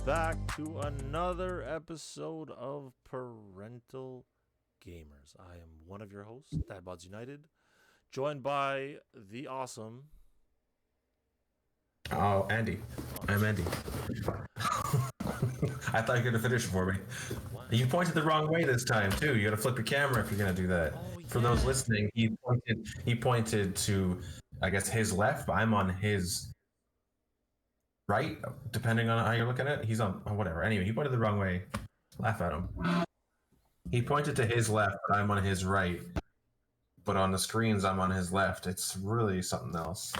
back to another episode of Parental Gamers. I am one of your hosts, Dadbods United, joined by the awesome. Oh, Andy. I'm Andy. I thought you were going to finish it for me. Wow. You pointed the wrong way this time, too. You got to flip your camera if you're going to do that. Oh, For yeah. those listening, he pointed to, I guess, his left, but I'm on his right, depending on how you're looking at it. He's on whatever. Anyway, he pointed the wrong way. Laugh at him. He pointed to his left, but I'm on his right. But on the screens, I'm on his left. It's really something else.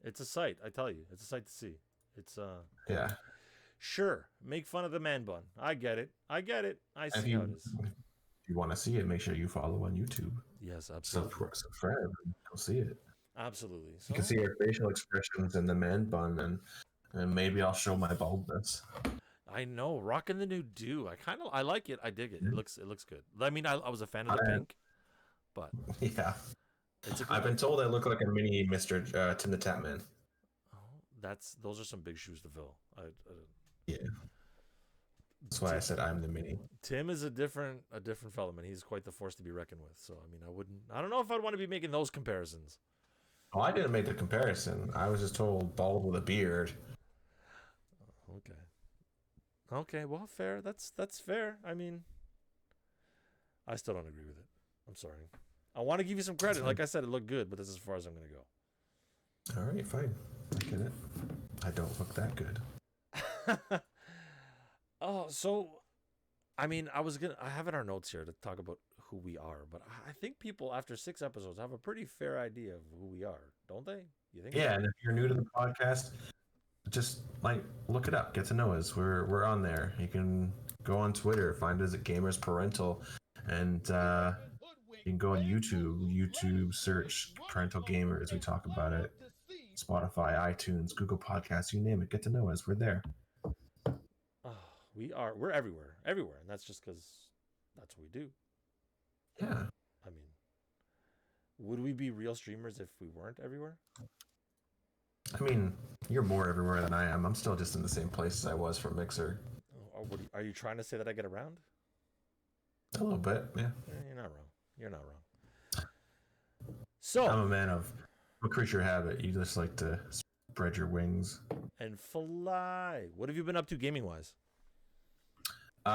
It's a sight, I tell you. It's a sight to see. It's Yeah. Sure, make fun of the man bun. I get it. I see how it is. If you want to see it, make sure you follow on YouTube. Yes, absolutely. Subscribe. Go see it. Absolutely. So, You can see our facial expressions in the man bun, and maybe I'll show my baldness. I know, rocking the new do. I like it. I dig it. It looks good. I mean, I was a fan of the pink, but yeah, it's I've been told I look like a mini Mr. Tim the Tap Man. Oh, those are some big shoes to fill. Yeah, that's why I said I'm the mini. Tim is a different fellow, man. He's quite the force to be reckoned with. So I mean, I don't know if I'd want to be making those comparisons. Oh, I didn't make the comparison. I was just told bald with a beard. Okay, well, fair. That's fair. I mean, I still don't agree with it. I'm sorry. I want to give you some credit. Like I said, it looked good, but this is as far as I'm going to go. All right, fine. I get it. I don't look that good. Oh, so, I mean, I have in our notes here to talk about who we are, but I think people after 6 episodes have a pretty fair idea of who we are, don't they? You think? Yeah, and if you're new to the podcast, just look it up, get to know us. We're on there. You can go on Twitter, find us at Gamers Parental, and you can go on YouTube search Parental Gamers. We talk about it. Spotify, iTunes, Google Podcasts, you name it. Get to know us. We're there. We're everywhere, and that's just because that's what we do. Yeah. I mean, would we be real streamers if we weren't everywhere? I mean, you're more everywhere than I am. I'm still just in the same place as I was from Mixer. Are you trying to say that I get around? A little bit, yeah. You're not wrong. So I'm a creature of habit. You just like to spread your wings and fly. What have you been up to gaming wise? What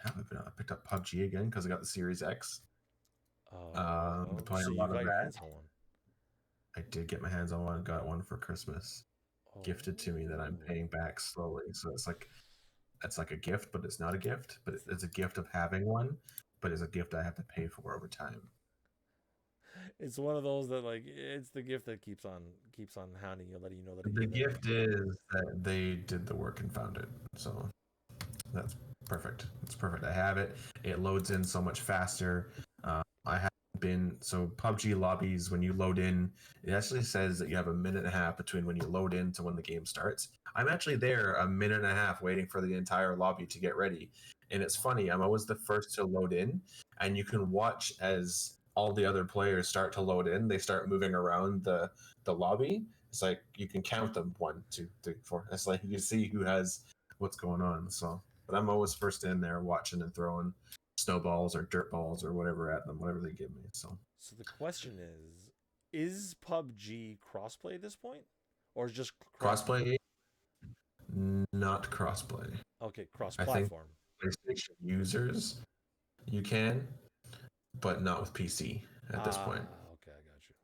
have I been on? I picked up PUBG again because I got the Series X. Playing a lot of that. I did get my hands on one. Got one for Christmas, gifted to me that I'm paying back slowly. So it's like a gift, but it's not a gift. But it's a gift of having one, but it's a gift I have to pay for over time. It's one of those that it's the gift that keeps on hounding you, letting you know that the gift is that they did the work and found it. So that's perfect. It's perfect. I have it. It loads in so much faster. I have been PUBG lobbies, when you load in, it actually says that you have a minute and a half between when you load in to when the game starts. I'm actually there a minute and a half waiting for the entire lobby to get ready. And it's funny, I'm always the first to load in, and you can watch as all the other players start to load in. They start moving around the lobby. It's like you can count them 1, 2, 3, 4. It's like you can see who has what's going on. So, but I'm always first in there watching and throwing snowballs or dirt balls or whatever at them, whatever they give me. So the question is PUBG crossplay at this point, or is just crossplay? Not crossplay. Okay, cross-platform. PlayStation users, you can, but not with PC at this point. Okay, I got you.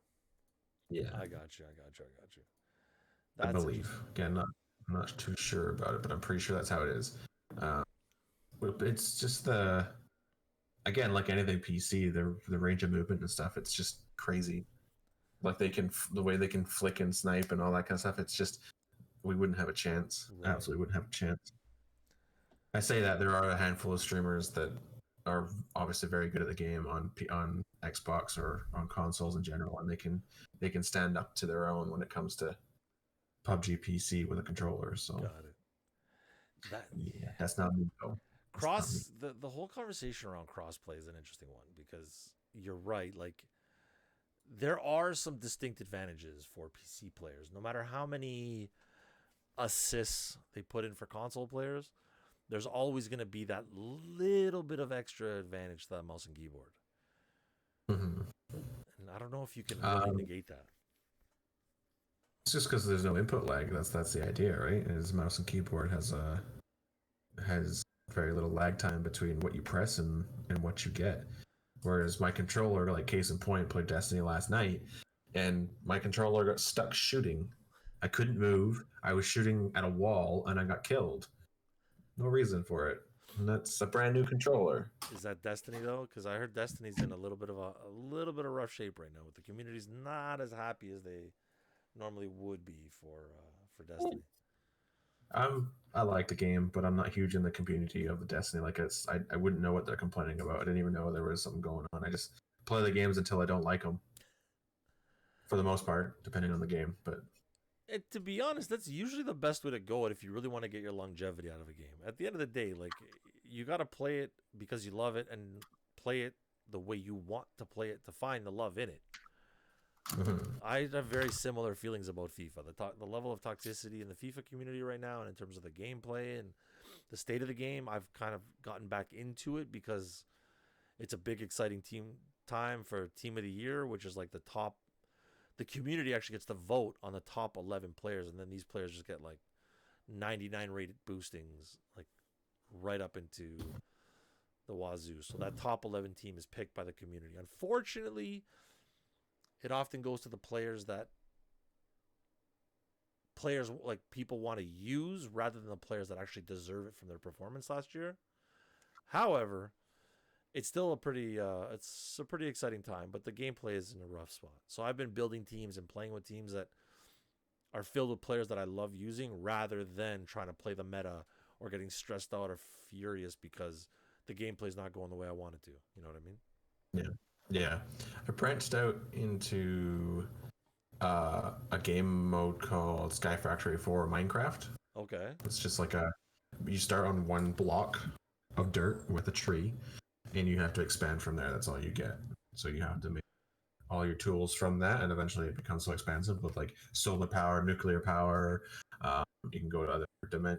Yeah, I got you. I believe. Again, I'm not too sure about it, but I'm pretty sure that's how it is. It's just again, like anything PC, the range of movement and stuff, it's just crazy. Like the way they can flick and snipe and all that kind of stuff. It's just, we wouldn't have a chance. Right. Absolutely wouldn't have a chance. I say that there are a handful of streamers that are obviously very good at the game on Xbox or on consoles in general, and they can stand up to their own when it comes to PUBG PC with a controller. So got it. That's not me though. The whole conversation around crossplay is an interesting one, because you're right. Like, there are some distinct advantages for PC players, no matter how many assists they put in for console players, there's always going to be that little bit of extra advantage to that mouse and keyboard. Mm-hmm. And I don't know if you can really Um, negate that. it's just because there's no input lag. That's the idea, right? Is mouse and keyboard has very little lag time between what you press and what you get. Whereas my controller, like case in point, played Destiny last night, and my controller got stuck shooting. I couldn't move. I was shooting at a wall, and I got killed. No reason for it. And that's a brand new controller. Is that Destiny though? Because I heard Destiny's in a little bit of rough shape right now. With the community's not as happy as they normally would be for Destiny. I like the game, but I'm not huge in the community of the Destiny. Like I wouldn't know what they're complaining about. I didn't even know there was something going on. I just play the games until I don't like them. For the most part, depending on the game, but To be honest, that's usually the best way to go if you really want to get your longevity out of a game. At the end of the day, like you got to play it because you love it and play it the way you want to play it to find the love in it. I have very similar feelings about FIFA. The level of toxicity in the FIFA community right now, and in terms of the gameplay and the state of the game, I've kind of gotten back into it because it's a big, exciting time for Team of the Year, which is like the top. The community actually gets to vote on the top 11 players, and then these players just get like 99 rated boostings, like right up into the wazoo. So that top 11 team is picked by the community. Unfortunately, it often goes to the players like people want to use rather than the players that actually deserve it from their performance last year. However, it's still it's a pretty exciting time, but the gameplay is in a rough spot. So I've been building teams and playing with teams that are filled with players that I love using rather than trying to play the meta or getting stressed out or furious because the gameplay is not going the way I want it to. You know what I mean? yeah. I branched out into a game mode called Sky Factory 4 Minecraft. Okay. It's just like you start on one block of dirt with a tree, and you have to expand from there. That's all you get. So you have to make all your tools from that, and eventually it becomes so expansive with like solar power, nuclear power. You can go to other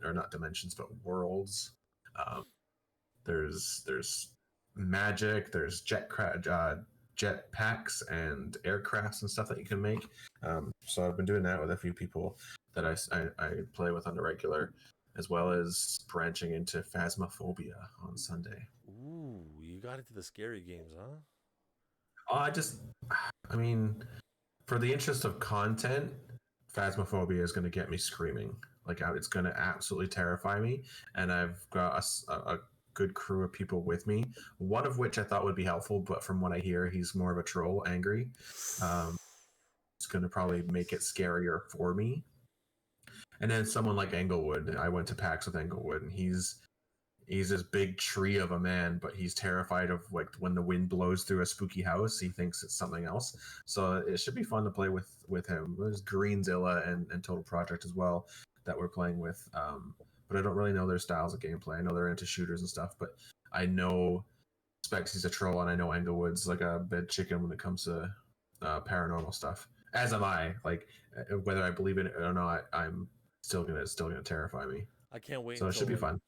or not dimensions, but worlds. Um, there's magic. There's jet packs and aircrafts and stuff that you can make. So I've been doing that with a few people that I play with on the regular, as well as branching into Phasmophobia on Sunday. Ooh, you got into the scary games, huh? I mean, for the interest of content, Phasmophobia is going to get me screaming. Like, it's going to absolutely terrify me. And I've got a good crew of people with me, one of which I thought would be helpful, but from what I hear, he's more of a troll, angry. It's going to probably make it scarier for me. And then someone like Englewood, I went to PAX with Englewood, and he's this big tree of a man, but he's terrified of like when the wind blows through a spooky house. He thinks it's something else. So it should be fun to play with him. There's Greenzilla and Total Project as well that we're playing with. But I don't really know their styles of gameplay. I know they're into shooters and stuff, but I know Specs he's a troll, and I know Englewood's like a bed chicken when it comes to paranormal stuff. As am I. Like whether I believe in it or not, I'm still gonna terrify me. I can't wait So it should until be like fun.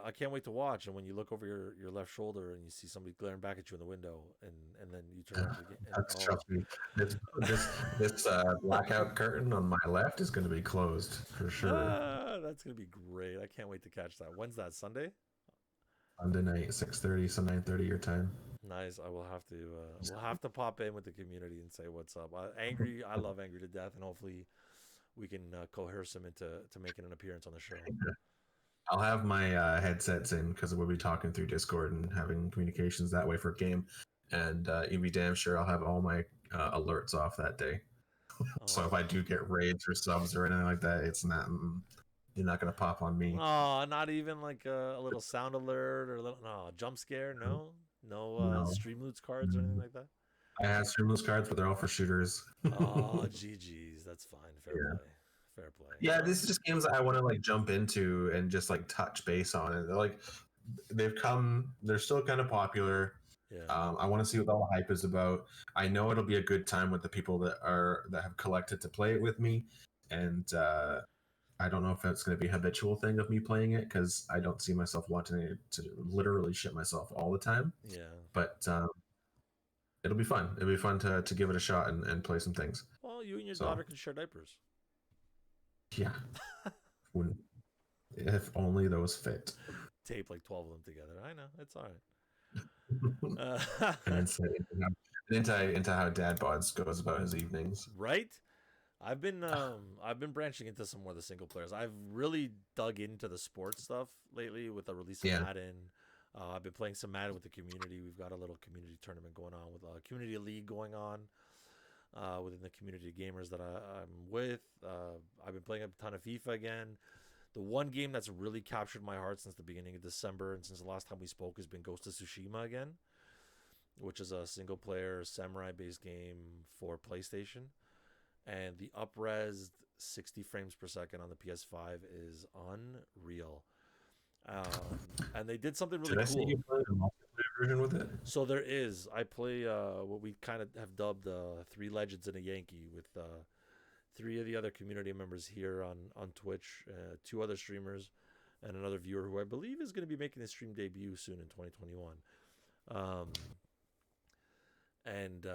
I can't wait to watch. And when you look over your left shoulder and you see somebody glaring back at you in the window, and then you turn around to the game. That's trust me. This blackout curtain on my left is going to be closed for sure. That's gonna be great. I can't wait to catch that. When's that? Sunday? Sunday night, 6:30, so 9:30 your time. Nice. I will have to. We'll have to pop in with the community and say what's up. Angry. I love Angry to death, and hopefully we can coerce him into making an appearance on the show. I'll have my headsets in because we'll be talking through Discord and having communications that way for game. And you'd be damn sure I'll have all my alerts off that day. So if I do get raids or subs or anything like that, it's not. You're not gonna pop on me. Oh, not even like a little sound alert or a little jump scare. No stream loots cards or anything like that. I have streamless cards, but they're all for shooters. Oh, GG's. That's fine. Fair play. Fair play. Yeah, these are just games that I want to like jump into and just like touch base on it. They're still kind of popular. Yeah. I want to see what all the hype is about. I know it'll be a good time with the people that have collected to play it with me, and I don't know if it's going to be a habitual thing of me playing it because I don't see myself wanting to literally shit myself all the time. Yeah. But it'll be fun. It'll be fun to give it a shot and play some things. Well, you and your So daughter can share diapers. yeah, when, if only those fit. Tape like 12 of them together. I know. It's all An right. insight into how Dad Bods goes about his evenings. Right? I've been branching into some more of the single players. I've really dug into the sports stuff lately with the release of Yeah, Madden. I've been playing some Madden with the community. We've got a little community tournament going on with a community league going on within the community of gamers that I'm with. I've been playing a ton of FIFA again. The one game that's really captured my heart since the beginning of December and since the last time we spoke has been Ghost of Tsushima again, which is a single player samurai based game for PlayStation. And the upres 60 frames per second on the PS5 is unreal. And they did something really did I see cool. you play the multiplayer version with it? So there is. I play what we kind of have dubbed Three Legends and a Yankee with three of the other community members here on Twitch, two other streamers, and another viewer who I believe is going to be making his stream debut soon in 2021. Um, and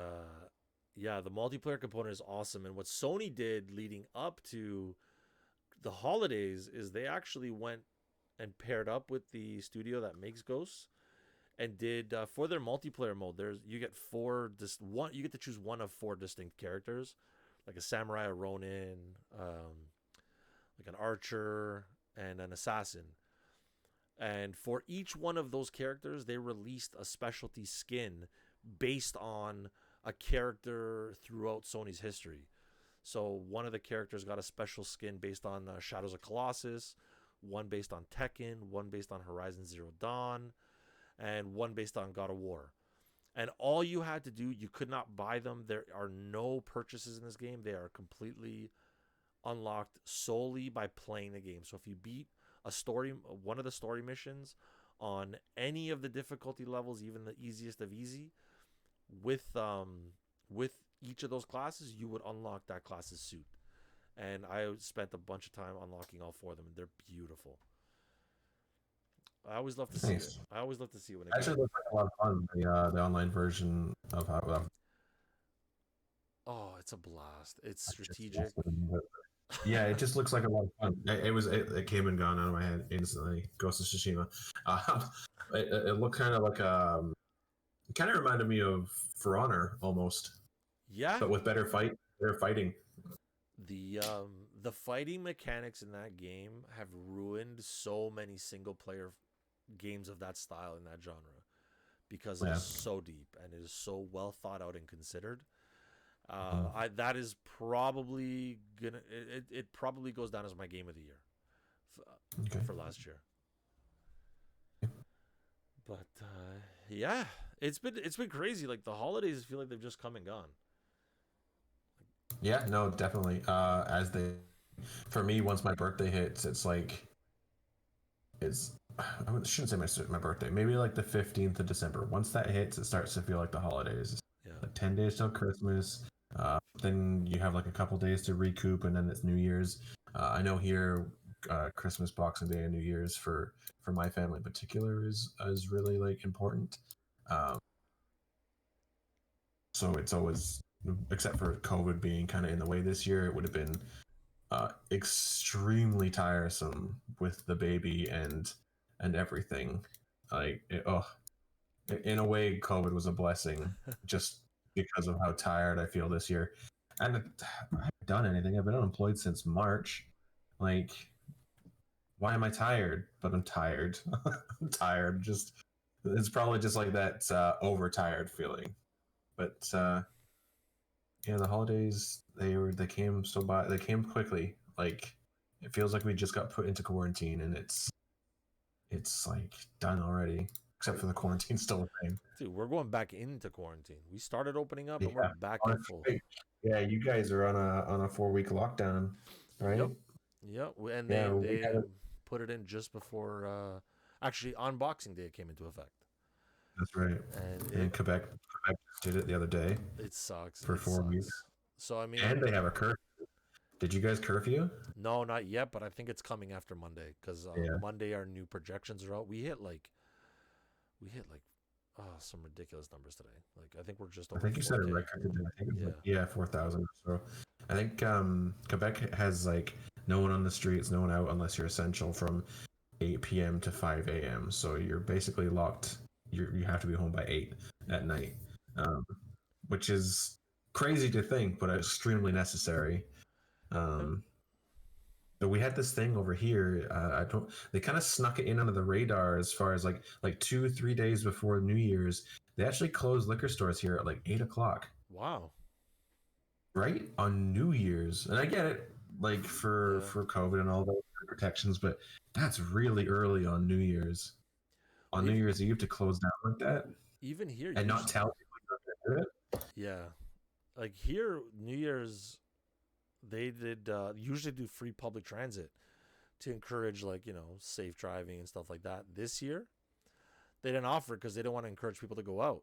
yeah, the multiplayer component is awesome. And what Sony did leading up to the holidays is they actually went and paired up with the studio that makes Ghosts and did for their multiplayer mode. There's you get one. You get to choose one of four distinct characters, like a samurai, a ronin, like an archer, and an assassin. And for each one of those characters, they released a specialty skin based on a character throughout Sony's history. So one of the characters got a special skin based on Shadows of Colossus, one based on Tekken, one based on Horizon Zero Dawn, and one based on God of War. And all you had to do, you could not buy them. There are no purchases in this game. They are completely unlocked solely by playing the game. So if you beat one of the story missions on any of the difficulty levels, even the easiest of easy, with each of those classes, you would unlock that class's suit. And I spent a bunch of time unlocking all four of them, and they're beautiful. I always love to see it. Nice. I always love to see it when a Actually, game. looks like a lot of fun. The online version of how Oh, it's a blast. It's I just strategic. lost it in the- yeah, it just looks like a lot of fun. It came and gone out of my head instantly. Ghost of Tsushima. Um, it looked kind of like it kind of reminded me of For Honor almost, Yeah, but with better fighting. the fighting mechanics in that game have ruined so many single player games of that style in that genre because it Yeah. is so deep and it is so well thought out and considered. Mhm. I that is probably gonna it probably goes down as my game of the year Okay. for last year. But yeah, it's been crazy. Like the holidays feel like they've just come and gone. Yeah, no, definitely. For me, once my birthday hits, it's like it's. Shouldn't say my birthday. Maybe like the 15th of December. Once that hits, it starts to feel like the holidays. Yeah, Like 10 days till Christmas. Then you have like a couple days to recoup, and then it's New Year's. I know here, Christmas, Boxing Day, and New Year's for my family in particular is really like important. Um, so it's always, except for COVID being kind of in the way this year, it would have been extremely tiresome with the baby and everything. In a way, COVID was a blessing just because of how tired I feel this year. And I haven't done anything. I've been unemployed since March. Like, why am I tired? But I'm tired. I'm tired. Just it's probably just like that overtired feeling. But yeah, the holidays they came they came quickly. Like it feels like we just got put into quarantine and it's like done already. Except for the quarantine still a thing. dude, we're going back into quarantine. We started opening up Yeah, and we're back oh, in that's full. right. Yeah, you guys are on a 4 week lockdown, right? Yep, yep. And Yeah, we they had it. put it in just before. Actually, on Boxing Day, it came into effect, That's right. and And Quebec did it the other day it sucks. for It 4 weeks, sucks. So I and mean, they have a curfew. Did you guys curfew? No, not yet, but I think it's coming after Monday because Yeah. Monday our new projections are out. We hit like some ridiculous numbers today. Like I think we're just I over think you said a 4K. record today. I think it was Yeah. like, yeah, 4,000 or so. I think Quebec has like no one on the streets, no one out unless you're essential from 8 p.m. to 5 a.m. So you're basically locked. You have to be home by 8 at night, um, which is crazy to think, but extremely necessary. Uh, Um, but we had this thing over here. I don't. They kind of snuck it in under the radar as far as like 2 3 days before New Year's. They actually closed liquor stores here at like 8 o'clock, wow. right on New Year's. And I get it, like Yeah. for COVID and all those protections, but that's really early on New Year's. On Well, New even Year's Eve to close down like that even here, and not usually, tell people you're gonna do it. yeah, like here, New Year's they did usually do free public transit to encourage like safe driving and stuff like that. This year they didn't offer it because they didn't want to encourage people to go out.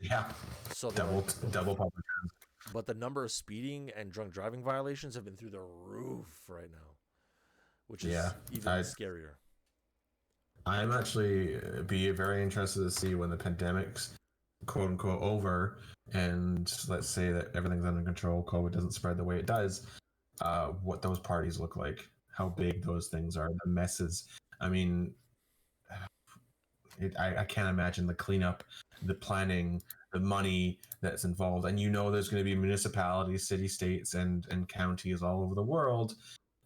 Yeah, So they're like, double public. but the number of speeding and drunk driving violations have been through the roof right now, which Yeah, is even I scarier. I'm actually be very interested to see when the pandemic's quote unquote over, and let's say that everything's under control, COVID doesn't spread the way it does. What those parties look like, how big those things are, the messes. I mean, I can't imagine the cleanup, the planning, the money that's involved. And there's going to be municipalities, city states, and counties all over the world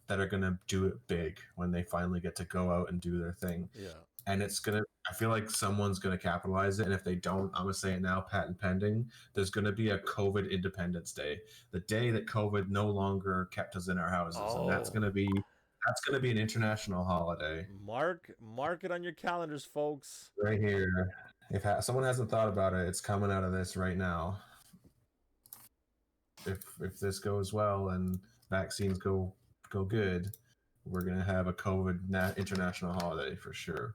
that are going to do it big when they finally get to go out and do their thing. Yeah. And I feel like someone's going to capitalize it. And if they don't, I'm going to say it now, patent pending, there's going to be a COVID Independence Day, the day that COVID no longer kept us in our houses. And Oh, that's going to be an international holiday mark it on your calendars, folks. right here. If someone hasn't thought about it, it's coming out of this right now. If this goes well and vaccines go good, we're gonna have a COVID international holiday for sure.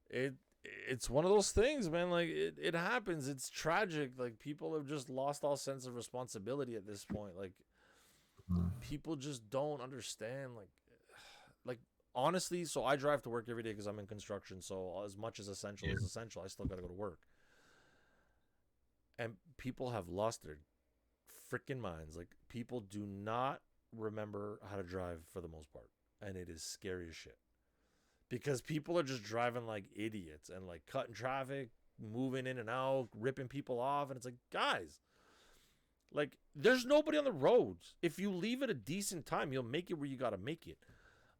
It's one of those things, man. Like it happens. It's tragic. Like people have just lost all sense of responsibility at this point. Like Mm. people just don't understand. Like honestly, so I drive to work every day because I'm in construction. So as much as essential Yeah. is essential, I still got to go to work. And people have lost their freaking minds. Like people do not remember how to drive for the most part, and it is scary as shit. Because people are just driving like idiots and like cutting traffic, moving in and out, ripping people off, and it's like, guys, like there's nobody on the roads. If you leave at a decent time, you'll make it where you got to make it.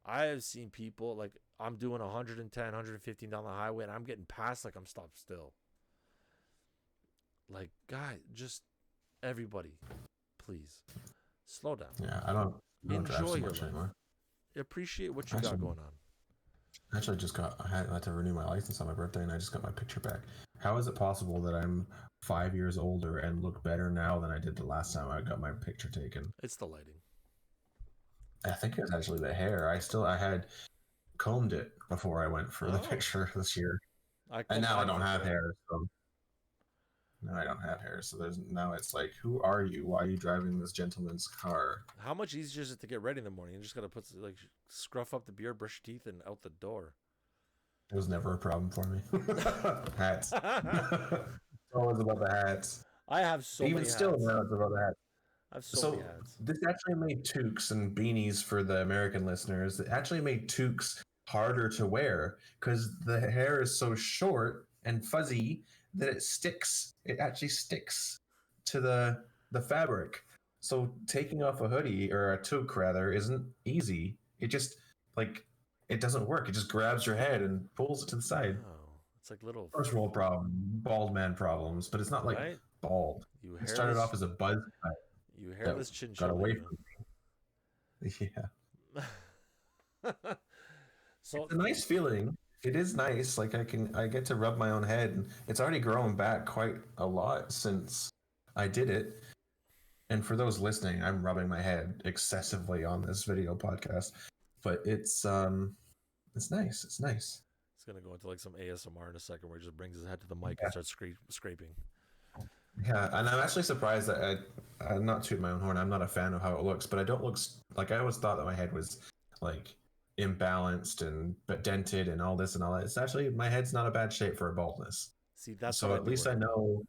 I have seen people like I'm doing 110, 115 down the highway and I'm getting past like I'm stopped still. Like, guys, just everybody, please slow down. Yeah, I don't drive Enjoy so your much life. anymore. Appreciate what you got Actually, going on. actually, I had to renew my license on my birthday, and I just got my picture back. How is it possible that I'm 5 years older and look better now than I did the last time I got my picture taken? It's the lighting. I think it was actually the hair. I had combed it before I went for the Oh, picture this year, I and call now I mine don't for have sure. hair. So now I don't have hair. So there's now it's like, who are you? Why are you driving this gentleman's car? How much easier is it to get ready in the morning? You just gotta like scruff up the beard, brush your teeth, and out the door. It was never a problem for me. Hats. Always about the hats. I have so Even many still, hats. now it's about the hats. I have so many So hats. this actually made toques and beanies for the American listeners. It actually made toques harder to wear because the hair is so short and fuzzy that it sticks. It actually sticks to the fabric. So taking off a hoodie or a toque rather isn't easy. It just like it doesn't work. It just grabs your head and pulls it to the side. No, it's like little, First world problem, bald man problems, but it's not like right? bald. You It started hairless, off as a buzz cut you that hairless got chinchilla, away you from me. Yeah. know. So It's a nice feeling. It is nice. Like I get to rub my own head and it's already grown back quite a lot since I did it. And for those listening, I'm rubbing my head excessively on this video podcast. But it's nice. It's nice. it's gonna go into like some ASMR in a second, where he just brings his head to the mic and starts scraping. Yeah, and I'm actually surprised that I'm not tooting my own horn. I'm not a fan of how it looks, but I don't look like I always thought that my head was like imbalanced and but dented and all this and all that. It's actually my head's not a bad shape for a baldness. See, that's what So I'd at be least I worried about. know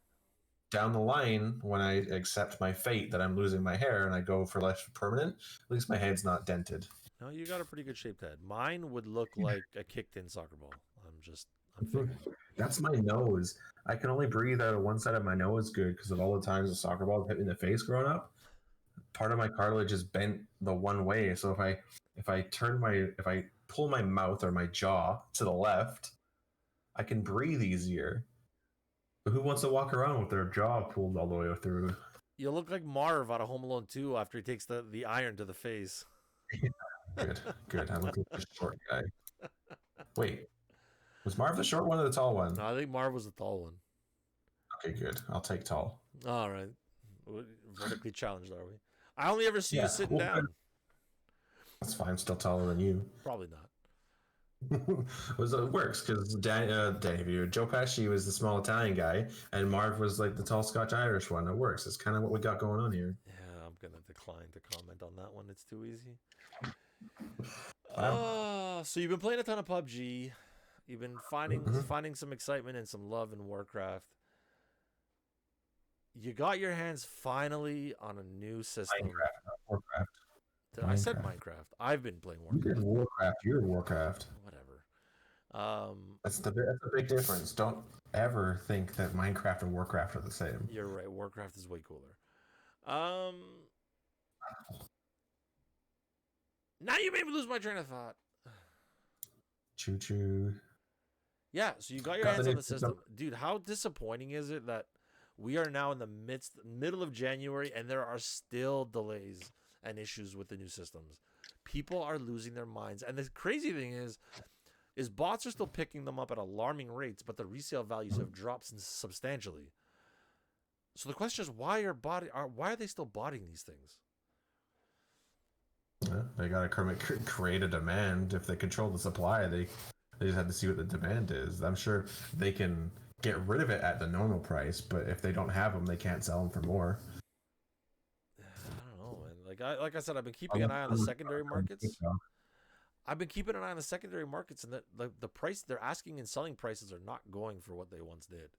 down the line when I accept my fate that I'm losing my hair and I go for less permanent, at least my head's not dented. No, you got a pretty good shaped head. Mine would look like a kicked in soccer ball. I'm figuring. That's my nose. I can only breathe out of one side of my nose good because of all the times the soccer ball hit me in the face growing up. Part of my cartilage is bent the one way. So if I pull my mouth or my jaw to the left, I can breathe easier. But who wants to walk around with their jaw pulled all the way through? You look like Marv out of Home Alone 2 after he takes the iron to the face. Good, good. I look like a short guy. Wait, was Marv the short one or the tall one? No, I think Marv was the tall one. Okay, good. I'll take tall. All right. Vertically challenged, are we? I only ever see you Yeah, sitting well, down. that's fine. I'm still taller than you. Probably not. Was it works because Joe Pesci was the small Italian guy, and Marv was like the tall Scotch Irish one. It works. It's kind of what we got going on here. Yeah, I'm gonna decline to comment on that one. It's too easy. Wow. So you've been playing a ton of PUBG. You've been finding Mhm. finding some excitement and some love in Warcraft. You got your hands finally on a new system. Minecraft, not Warcraft. I said Minecraft. I've been playing You did Warcraft. Warcraft. You're Warcraft. Whatever. That's a big difference. Don't ever think that Minecraft and Warcraft are the same. You're right. Warcraft is way cooler. Um, Now you made me lose my train of thought. Choo choo. Yeah, so you got your Got the hands on new the system. system. Dude, how disappointing is it that we are now in the middle of January and there are still delays and issues with the new systems? People are losing their minds. And the crazy thing is bots are still picking them up at alarming rates, but the resale values have dropped substantially. So the question is, why are they still botting these things? Yeah, they gotta create a demand. If they control the supply, they just have to see what the demand is. I'm sure they can get rid of it at the normal price, but if they don't have them, they can't sell them for more. I don't know, man. Like I said, I've been keeping an eye on the secondary markets. I've been keeping an eye on the secondary markets, and the price they're asking and selling prices are not going for what they once did.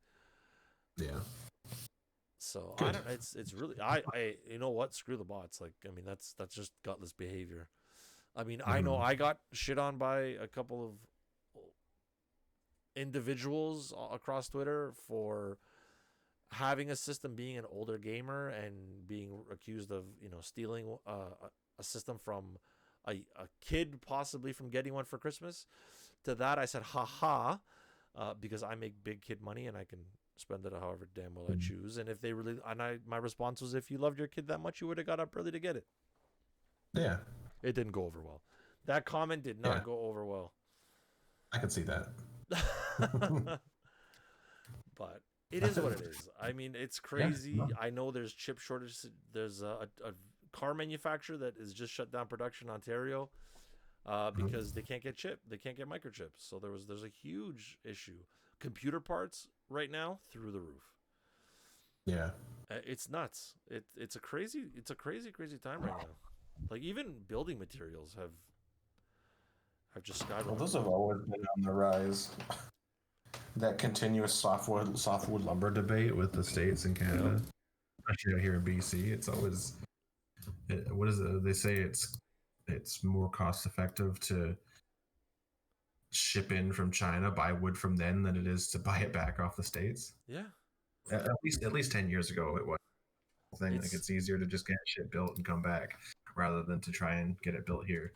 Yeah. So Good. I don't. It's really I you know what? Screw the bots. Like I mean that's just gutless behavior. I mean I know I got shit on by a couple of individuals across Twitter for having a system, being an older gamer and being accused of stealing a system from a kid, possibly from getting one for Christmas. To that I said ha ha, because I make big kid money and I can spend it however damn well I choose. And if they really, my response was, if you loved your kid that much, you would have got up early to get it. Yeah. It didn't go over well. That comment did not go over well. I can see that. But it is what it is. I mean, it's crazy. Yeah. I know there's chip shortage. There's a car manufacturer that is just shut down production in Ontario because they can't get they can't get microchips. So there's a huge issue. Computer parts right now through the roof. Yeah. It's nuts. It's a crazy time right now. Like even building materials have just skyrocketed. Well, those have always been on the rise. That continuous softwood lumber debate with the states and Canada, especially out here in BC, it's always what is it? They say it's more cost effective to ship in from China, buy wood from them, than it is to buy it back off the states. Yeah. At least 10 years ago, it was a thing. Like it's easier to just get shit built and come back rather than to try and get it built here.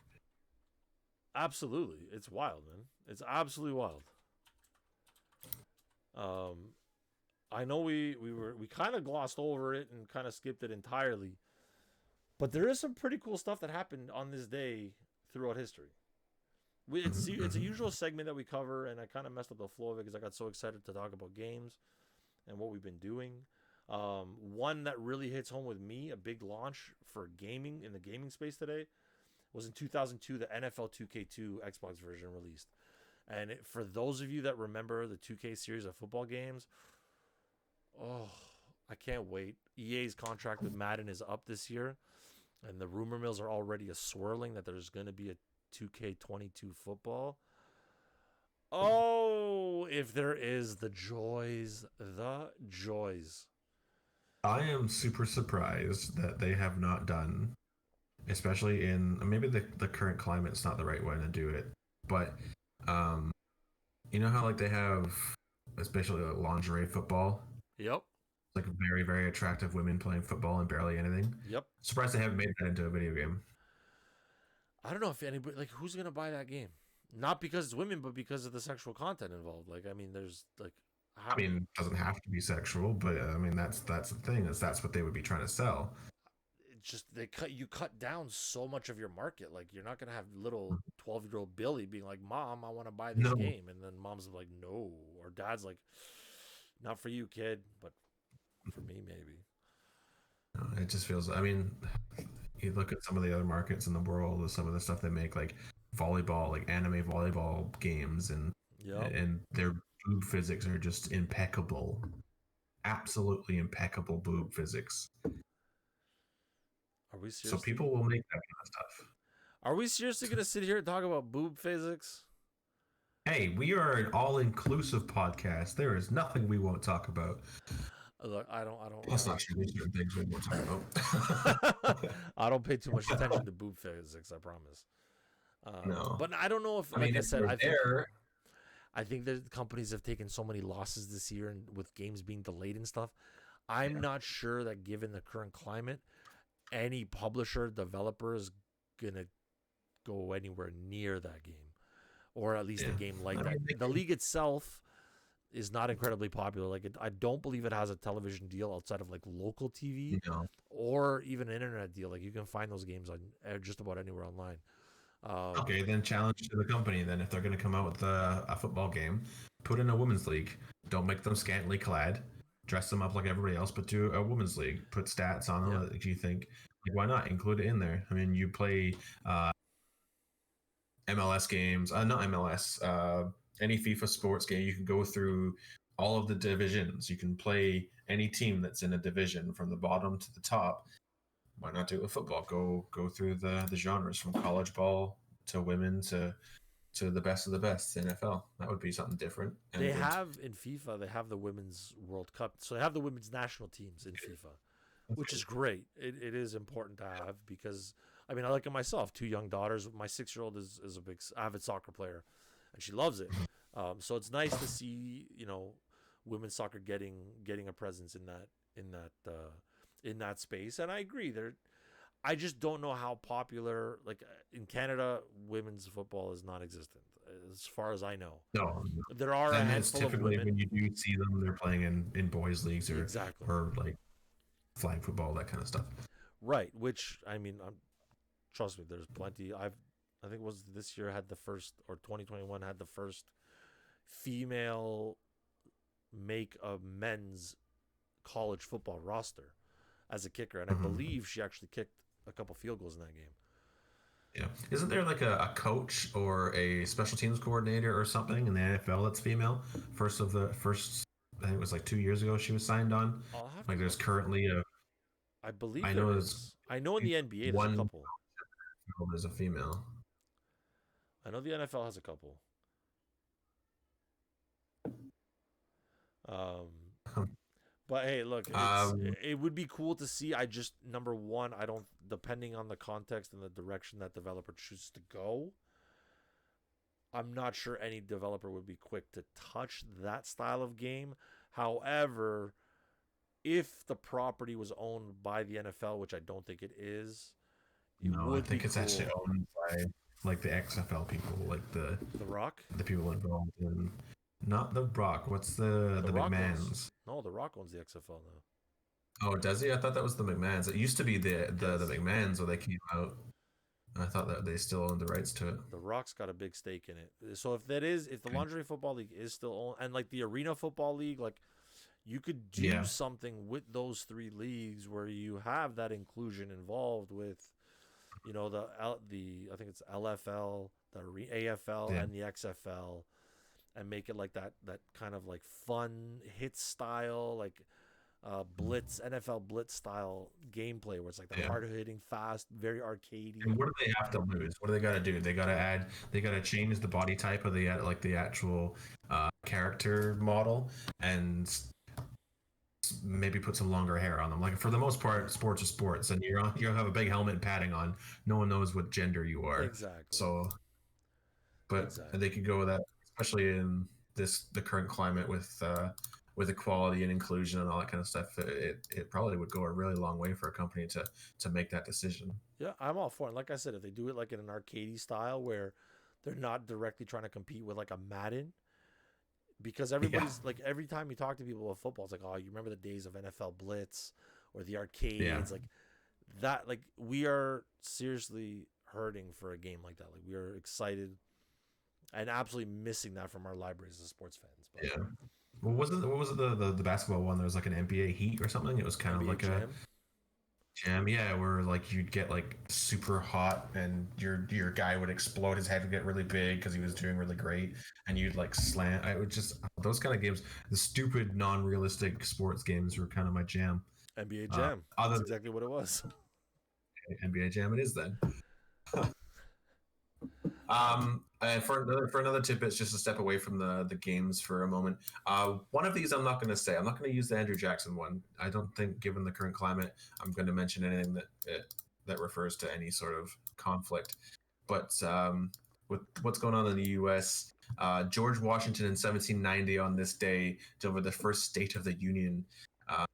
Absolutely, it's wild, man. It's absolutely wild. I know we kind of glossed over it and kind of skipped it entirely, but there is some pretty cool stuff that happened on this day throughout history. It's a usual segment that we cover, and I kind of messed up the flow of it because I got so excited to talk about games and what we've been doing. One that really hits home with me, a big launch for gaming in the gaming space today, was in 2002, the NFL 2K2 Xbox version released. And for those of you that remember the 2K series of football games, I can't wait. EA's contract with Madden is up this year, and the rumor mills are already a swirling that there's going to be a 2K22 football. Oh, if there is, the joys, the joys. I am super surprised that they have not done, especially in maybe the current climate's not the right way to do it, but um, you know how like they have especially like lingerie football, Yep, like very very attractive women playing football and barely anything. yep. Surprised they haven't made that into a video game. I don't know if anybody like who's gonna buy that game. Not because it's women, but because of the sexual content involved. Like, I mean, there's like, I how mean, it doesn't have to be sexual, but I mean that's the thing is that's what they would be trying to sell. it's just you cut down so much of your market. Like, you're not gonna have little 12-year-old Billy being like, "Mom, I want to buy this No, game," and then mom's like, "No," or dad's like, "Not for you, kid, but for me, maybe." no, it just feels. I mean, you look at some of the other markets in the world, with some of the stuff they make, like volleyball, like anime volleyball games, Yep. and their boob physics are just impeccable, absolutely impeccable boob physics. Are we So seriously? people will make that kind of stuff. Are we seriously gonna sit here and talk about boob physics? Hey, we are an all-inclusive podcast. There is nothing we won't talk about. Look, I don't, I don't, I That's not true. There's certain things we won't talk don't. about. I don't pay too much attention to boob physics. I promise. No, But I don't know if, I like mean I if said, you're there, I think that companies have taken so many losses this year, and with games being delayed and stuff, I'm yeah, not sure that given the current climate, any publisher developer is gonna go anywhere near that game, or at least a yeah. game I like that. mean, they The can, league itself is not incredibly popular. Like, I don't believe it has a television deal outside of like local TV you know. or even an internet deal. Like, you can find those games on just about anywhere online. Um, Okay, then challenge to the company. Then, if they're going to come out with a football game, put in a women's league. Don't make them scantily clad. Dress them up like everybody else, but do a women's league. Put stats on yeah, them that you think. Like, why not include it in there? I mean, you play MLS games, not MLS. Any FIFA sports game, you can go through all of the divisions. You can play any team that's in a division from the bottom to the top. Why not do it with football? Go through the genres from college ball to women to the best of the best, the NFL. That would be something different they and would. have in FIFA, they have the women's World Cup, so they have the women's national teams in FIFA, That's which good. is great. It is important to have because I mean, I like it myself. Two young daughters. My 6-year-old is a big avid soccer player, and she loves it. So it's nice to see women's soccer getting a presence in that space. And I agree. I just don't know how popular. Like, in Canada, women's football is non-existent, as far as I know. No, There are a and it's handful of typically women. when you do see them, they're playing in boys leagues Exactly. or like flag football, that kind of stuff. Right. Which, I mean, trust me, there's plenty. I think it was this year had the first, or 2021 had the first female make a men's college football roster as a kicker, and I Hmm. believe she actually kicked a couple field goals in that game. Yeah, isn't there like a coach or a special teams coordinator or something in the NFL that's female? First, I think it was like 2 years ago she was signed on. I'll have to Like there's look. currently a, I believe I there know there's is. I know in the NBA there's a one couple. there's a female. I know the NFL has a couple. Um, But hey, look, Um, it would be cool to see. I just, number one, I don't, depending on the context and the direction that developer chooses to go, I'm not sure any developer would be quick to touch that style of game. However, if the property was owned by the NFL, which I don't think it is, it no, I would be think it's actually cool. owned by like the XFL people, like The Rock, the people involved in not the Rock. What's the the Rock owns. McMahons? No, the Rock owns the XFL now. Oh, does he? I thought that was the McMahons. It used to be the Yes, McMahons where they came out. I thought that they still owned the rights to it. the Rock's got a big stake in it. So if the Okay. lingerie football league is still owned, and like the arena football league, like, you could do Yeah. something with those three leagues where you have that inclusion involved with, the I think it's LFL, the AFL, Yeah. and the XFL, and make it like that kind of like fun hit style, like blitz, NFL blitz style gameplay where it's like the Yeah. hard hitting, fast, very arcadey. And what do they have to lose? What do they got to do? They got to add. They got to change the body type of the like the actual character model, and maybe put some longer hair on them. Like for the most part, sports are sports, and you have a big helmet and padding on. No one knows what gender you are. Exactly. So, but Exactly. they could go with that, especially in the current climate with equality and inclusion and all that kind of stuff. It probably would go a really long way for a company to make that decision. Yeah, I'm all for it. Like I said, if they do it like in an arcadey style where they're not directly trying to compete with like a Madden, because Yeah, everybody's like every time you talk to people about football, it's like, oh, you remember the days of NFL Blitz or the yeah. arcades, like that. Like we are seriously hurting for a game like that. Like we are excited and absolutely missing that from our libraries as sports fans. But Yeah. What was it the basketball one? There was like an NBA Heat or something. It was kind of NBA like a Jam, jam, yeah, where like you'd get like super hot and your guy would explode. His head would get really big because he was doing really great, and you'd like slam. I would just those kind of games. The stupid, non-realistic sports games were kind of my jam. NBA Jam. Other That's exactly what it was. than NBA Jam, it is then. And for another tidbit, just to step away from the games for a moment. One of these I'm not going to say. I'm not going to use the Andrew Jackson one. I don't think, given the current climate, I'm going to mention anything that refers to any sort of conflict. But with what's going on in the U.S., George Washington in 1790 on this day delivered the first State of the Union uh,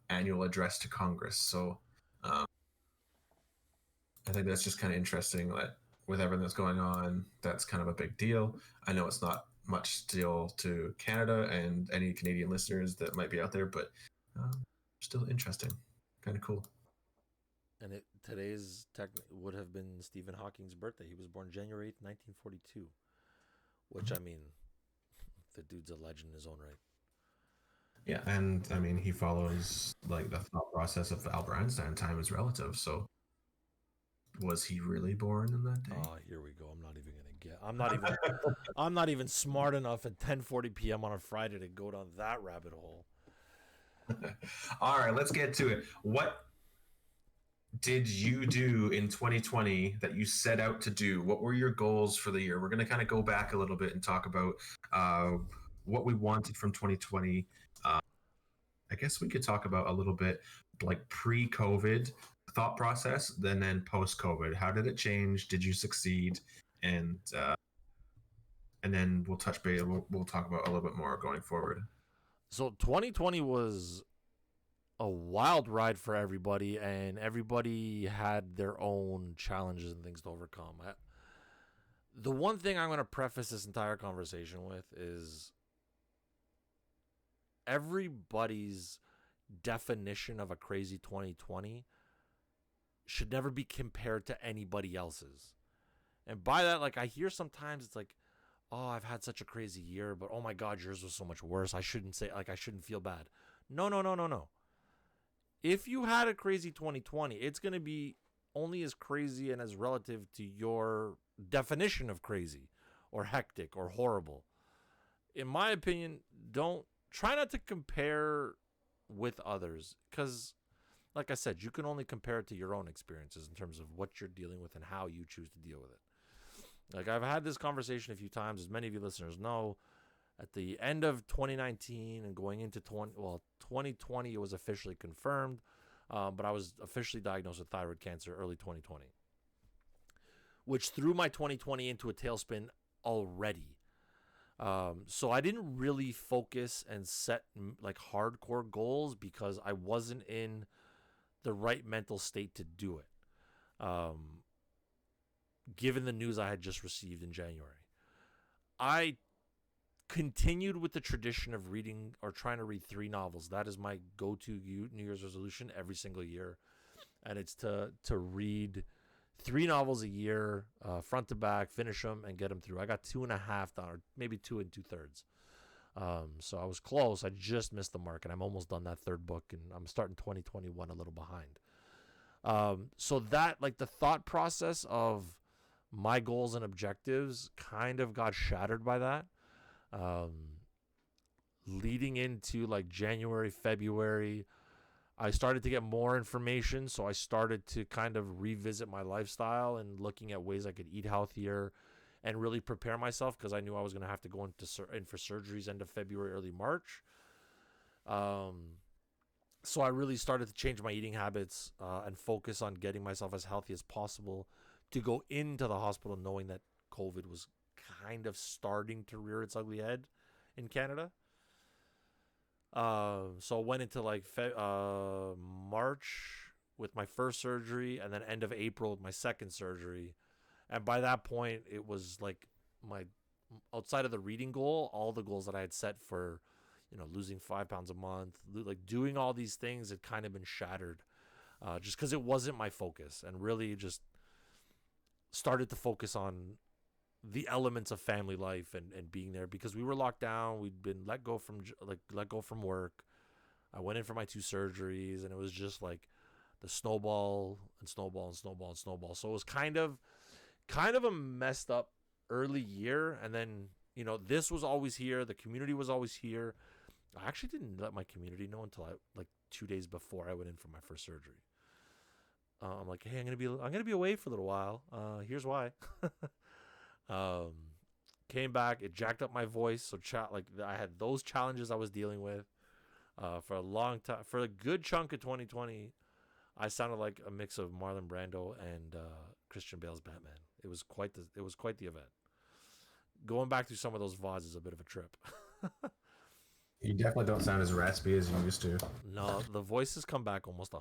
annual address to Congress. So um, I think that's just kind of interesting that with everything that's going on, that's kind of a big deal. I know it's not much deal to Canada and any Canadian listeners that might be out there, but still interesting, kind of cool. And today's would have been Stephen Hawking's birthday. He was born January 8th, 1942. Which I mean, the dude's a legend in his own right. Yeah, and I mean he follows like the thought process of Albert Einstein. Time is relative. So was he really born in that day? Oh, here we go. I'm not even gonna get. I'm not even smart enough at 10:40 p.m. on a Friday to go down that rabbit hole. All right, let's get to it. What did you do in 2020 that you set out to do? What were your goals for the year? We're going to kind of go back a little bit and talk about uh, what we wanted from 2020. I guess we could talk about a little bit like pre-COVID thought process, then post-COVID. How did it change? Did you succeed? And then we'll touch base. We'll talk about a little bit more going forward. So 2020 was a wild ride for everybody, and everybody had their own challenges and things to overcome. The one thing I'm going to preface this entire conversation with is everybody's definition of a crazy 2020 should never be compared to anybody else's. And by that, like, I hear sometimes it's like, oh, I've had such a crazy year, but oh my God, yours was so much worse. I shouldn't say, like, I shouldn't feel bad. No, no, no, no, no. If you had a crazy 2020, it's going to be only as crazy and as relative to your definition of crazy or hectic or horrible. In my opinion, don't try not to compare with others because, like I said, you can only compare it to your own experiences in terms of what you're dealing with and how you choose to deal with it. Like I've had this conversation a few times, as many of you listeners know. At the end of 2019 and going into 2020, it was officially confirmed, but I was officially diagnosed with thyroid cancer early 2020, which threw my 2020 into a tailspin already. So I didn't really focus and set like hardcore goals because I wasn't in the right mental state to do it. Given the news I had just received in January, I continued with the tradition of reading or trying to read 3 novels. That is my go-to New Year's resolution every single year, and it's to read 3 novels a year, front to back, finish them and get them through. I got 2.5 done, or maybe 2 2/3. So I was close. I just missed the mark, and I'm almost done that 3rd book, and I'm starting 2021 a little behind. So that, like, the thought process of my goals and objectives kind of got shattered by that. Leading into like January, February, I started to get more information, so I started to kind of revisit my lifestyle and looking at ways I could eat healthier and really prepare myself because I knew I was going to have to go in for surgeries end of February, early March. Um, so I really started to change my eating habits and focus on getting myself as healthy as possible to go into the hospital knowing that COVID was kind of starting to rear its ugly head in Canada. So I went into like March with my first surgery, and then end of April with my second surgery. And by that point, it was like my outside of the reading goal, all the goals that I had set for, losing 5 pounds a month, like doing all these things, had kind of been shattered, just because it wasn't my focus, and really just started to focus on the elements of family life and being there because we were locked down. We'd been let go from work. I went in for my two surgeries, and it was just like the snowball and snowball and snowball and snowball. So it was kind of a messed up early year, and then this was always here. The community was always here. I actually didn't let my community know until like 2 days before I went in for my first surgery. I'm like, hey, I'm gonna be away for a little while. Here's why. um, Came back. It jacked up my voice. So like I had those challenges I was dealing with for a long time. For a good chunk of 2020, I sounded like a mix of Marlon Brando and Christian Bale's Batman. It was quite the event. Going back through some of those VODs is a bit of a trip. You definitely don't sound as raspy as you used to. No, the voices come back almost 100%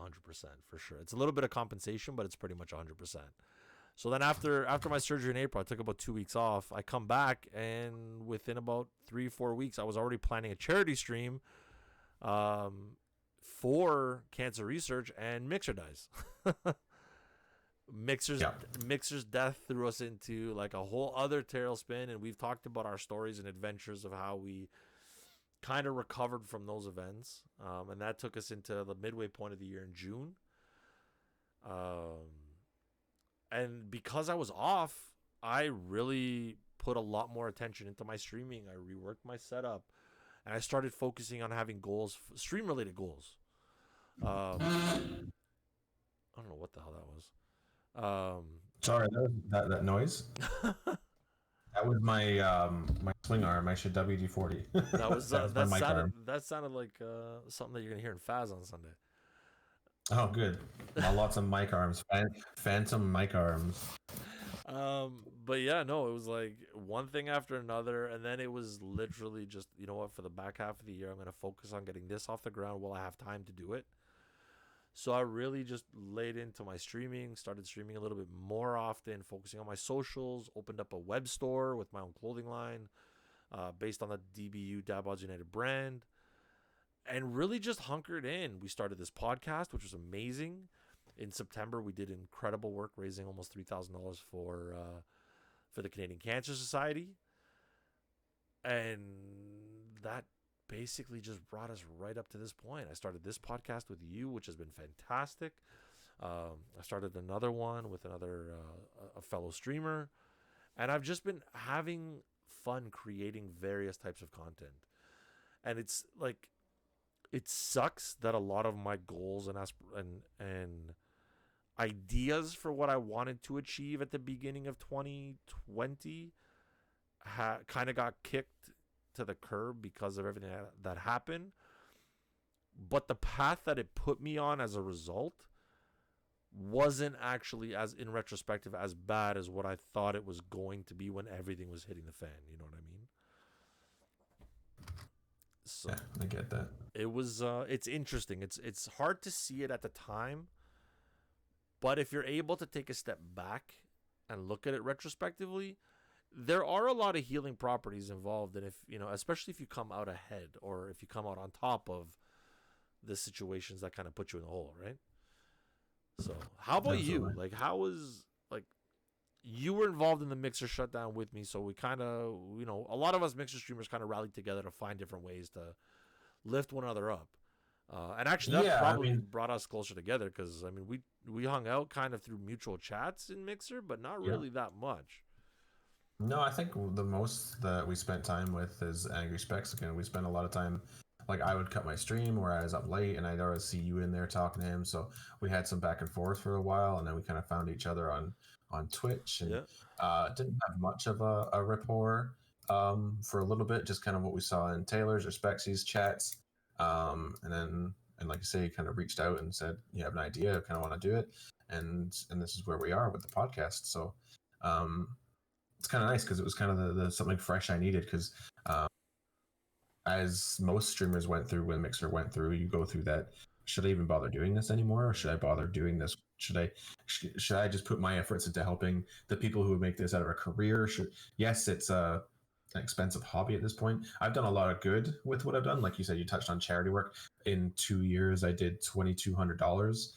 for sure. It's a little bit of compensation, but it's pretty much 100%. So then after my surgery in April, I took about 2 weeks off. I come back, and within about 3-4 weeks, I was already planning a charity stream for cancer research, and Mixer dies. Yeah. Mixer's death threw us into like a whole other tailspin, and we've talked about our stories and adventures of how we kind of recovered from those events, and that took us into the midway point of the year in June. Um, and because I was off, I really put a lot more attention into my streaming. I reworked my setup, and I started focusing on having goals, stream related goals. I don't know what the hell that was. Sorry, that noise. That was my swing arm. I should WD-40. That was That was my mic arm. that sounded like something that you're gonna hear in Faz on Sunday. Oh, good. Lots of mic arms. Phantom mic arms. But yeah, no, it was like one thing after another, and then it was literally just, what, for the back half of the year, I'm gonna focus on getting this off the ground while I have time to do it. So I really just laid into my streaming, started streaming a little bit more often, focusing on my socials, opened up a web store with my own clothing line, based on the DBU Dad Bods United brand, and really just hunkered in. We started this podcast, which was amazing. In September, we did incredible work, raising almost $3,000 for the Canadian Cancer Society, and that basically just brought us right up to this point. I started this podcast with you, which has been fantastic. I started another one with a fellow streamer, and I've just been having fun creating various types of content. And it's like, it sucks that a lot of my goals and ideas for what I wanted to achieve at the beginning of 2020 kind of got kicked to the curb because of everything that happened. But the path that it put me on as a result wasn't actually, as in retrospective, as bad as what I thought it was going to be when everything was hitting the fan. You know what I mean? So Yeah, I get that. it's interesting. It's hard to see it at the time, but if you're able to take a step back and look at it retrospectively, there are a lot of healing properties involved. And if, especially if you come out ahead or if you come out on top of the situations that kind of put you in the hole, right? So how about you? Like, how was, like, you were involved in the Mixer shutdown with me. So we kind of, a lot of us Mixer streamers kind of rallied together to find different ways to lift one another up. And actually, that probably brought us closer together because, we hung out kind of through mutual chats in Mixer, but not really that much. No, I think the most that we spent time with is Angry Specs again. We spent a lot of time like I would cut my stream where I was up late, and I'd always see you in there talking to him. So we had some back and forth for a while, and then we kind of found each other on Twitch, and Yeah. didn't have much of a rapport for a little bit, just kind of what we saw in Taylor's or Spexy's chats, and then and like I say, he kind of reached out and said, "You have an idea, I kind of want to do it," and this is where we are with the podcast. So it's kind of nice because it was kind of the something fresh I needed because as most streamers went through when Mixer went through, you go through that. Should I even bother doing this anymore, or should I bother doing this? Should I just put my efforts into helping the people who make this out of a career? Yes, it's an expensive hobby at this point. I've done a lot of good with what I've done. Like you said, you touched on charity work. In 2 years, I did $2,200,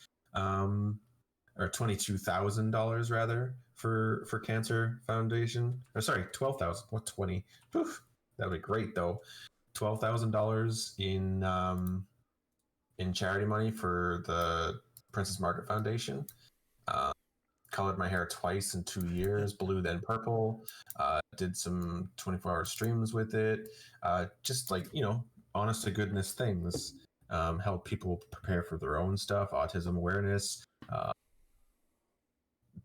or $22,000 rather for Cancer Foundation. Or sorry, 12,000. What 20? Oof, that would be great though. $12,000 in charity money for the Princess Margaret Foundation. Uh, Colored my hair twice in 2 years, blue then purple. Did some 24-hour streams with it. Just like honest to goodness things. Help people prepare for their own stuff, autism awareness.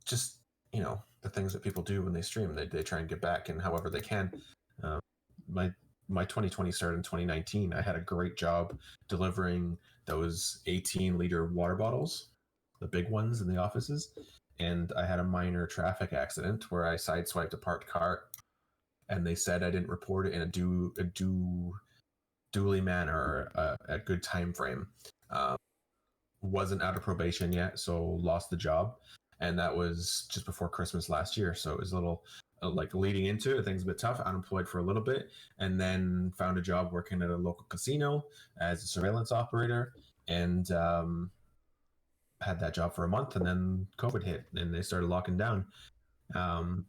Just the things that people do when they stream. They try and get back in however they can. Uh, my my 2020 started in 2019. I had a great job delivering those 18-liter water bottles, the big ones in the offices, and I had a minor traffic accident where I sideswiped a parked car, and they said I didn't report it in a duly manner, a good time frame. Wasn't out of probation yet, so lost the job, and that was just before Christmas last year. So it was a little like leading into it, things a bit tough. Unemployed for a little bit, and then found a job working at a local casino as a surveillance operator, and had that job for a month, and then COVID hit, and they started locking down. Um,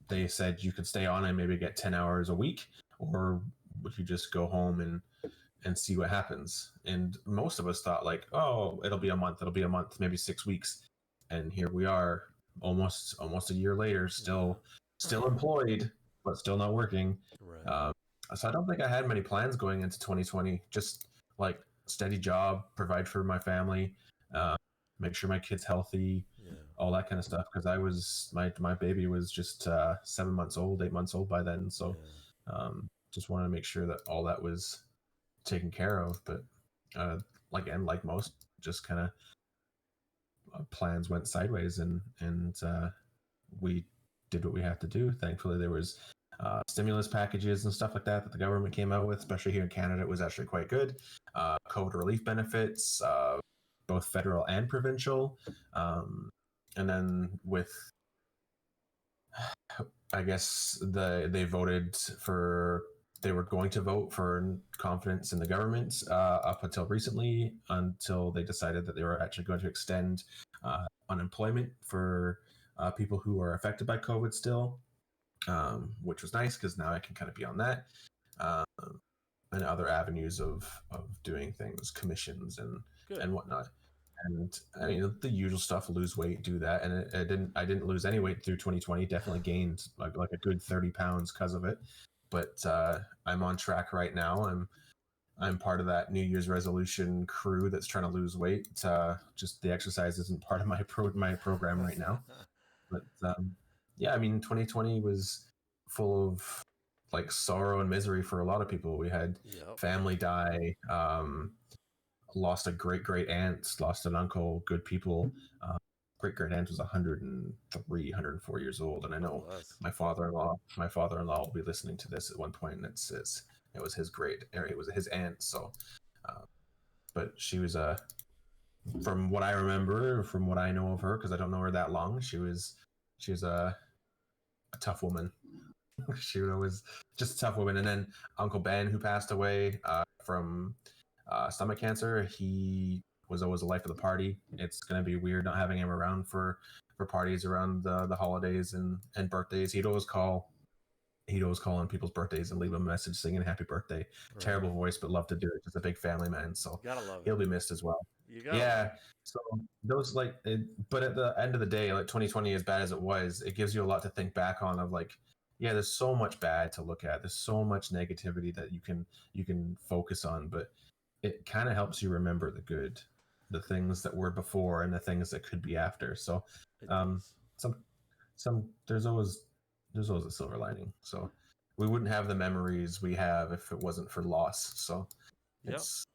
they said you could stay on and maybe get 10 hours a week, or would you just go home and see what happens. And most of us thought like, oh, it'll be a month, maybe 6 weeks. And here we are almost a year later, still employed, but still not working. Right. So I don't think I had many plans going into 2020, just like steady job, provide for my family, uh, make sure my kid's healthy, Yeah. all that kind of stuff. Cause my baby was just 7 months old, 8 months old by then. So just wanted to make sure that all that was taken care of. But like most, just kind of plans went sideways, and we did what we have to do. Thankfully, there was stimulus packages and stuff like that the government came out with, especially here in Canada. It was actually quite good. COVID relief benefits, both federal and provincial, and then with I guess they voted for they were going to vote for confidence in the government up until recently, until they decided that they were actually going to extend unemployment for people who are affected by COVID still, which was nice because now I can kind of be on that, um, and other avenues of doing things, commissions Good. and whatnot. And I mean the usual stuff: lose weight, do that, and I didn't lose any weight through 2020. Definitely gained like a good 30 pounds because of it. But I'm on track right now. I'm part of that New Year's resolution crew that's trying to lose weight. Just the exercise isn't part of my program right now. But yeah, I mean 2020 was full of like sorrow and misery for a lot of people. We had Yep. family die. Lost a great aunt, lost an uncle, good people. Great aunt was 103, 104 years old, and I God know bless. my father-in-law will be listening to this at one point, and it was his it was his aunt. So, but she was from what I remember, from what I know of her, because I don't know her that long, she was a tough woman. She was just a tough woman. And then Uncle Ben, who passed away from stomach cancer, he was always the life of the party. It's going to be weird not having him around for parties around the holidays and birthdays. He'd always call on people's birthdays and leave a message singing happy birthday. Right. Terrible voice, but loved to do it. Just a big family man. So Gotta love he'll it. be missed as well. You gotta love Yeah. So those but at the end of the day, like 2020, as bad as it was, it gives you a lot to think back on of like yeah, there's so much bad to look at. There's so much negativity that you can focus on, but it kind of helps you remember the good, the things that were before and the things that could be after. So, It um, does. some there's always a silver lining. So we wouldn't have the memories we have if it wasn't for loss. So Yep. it's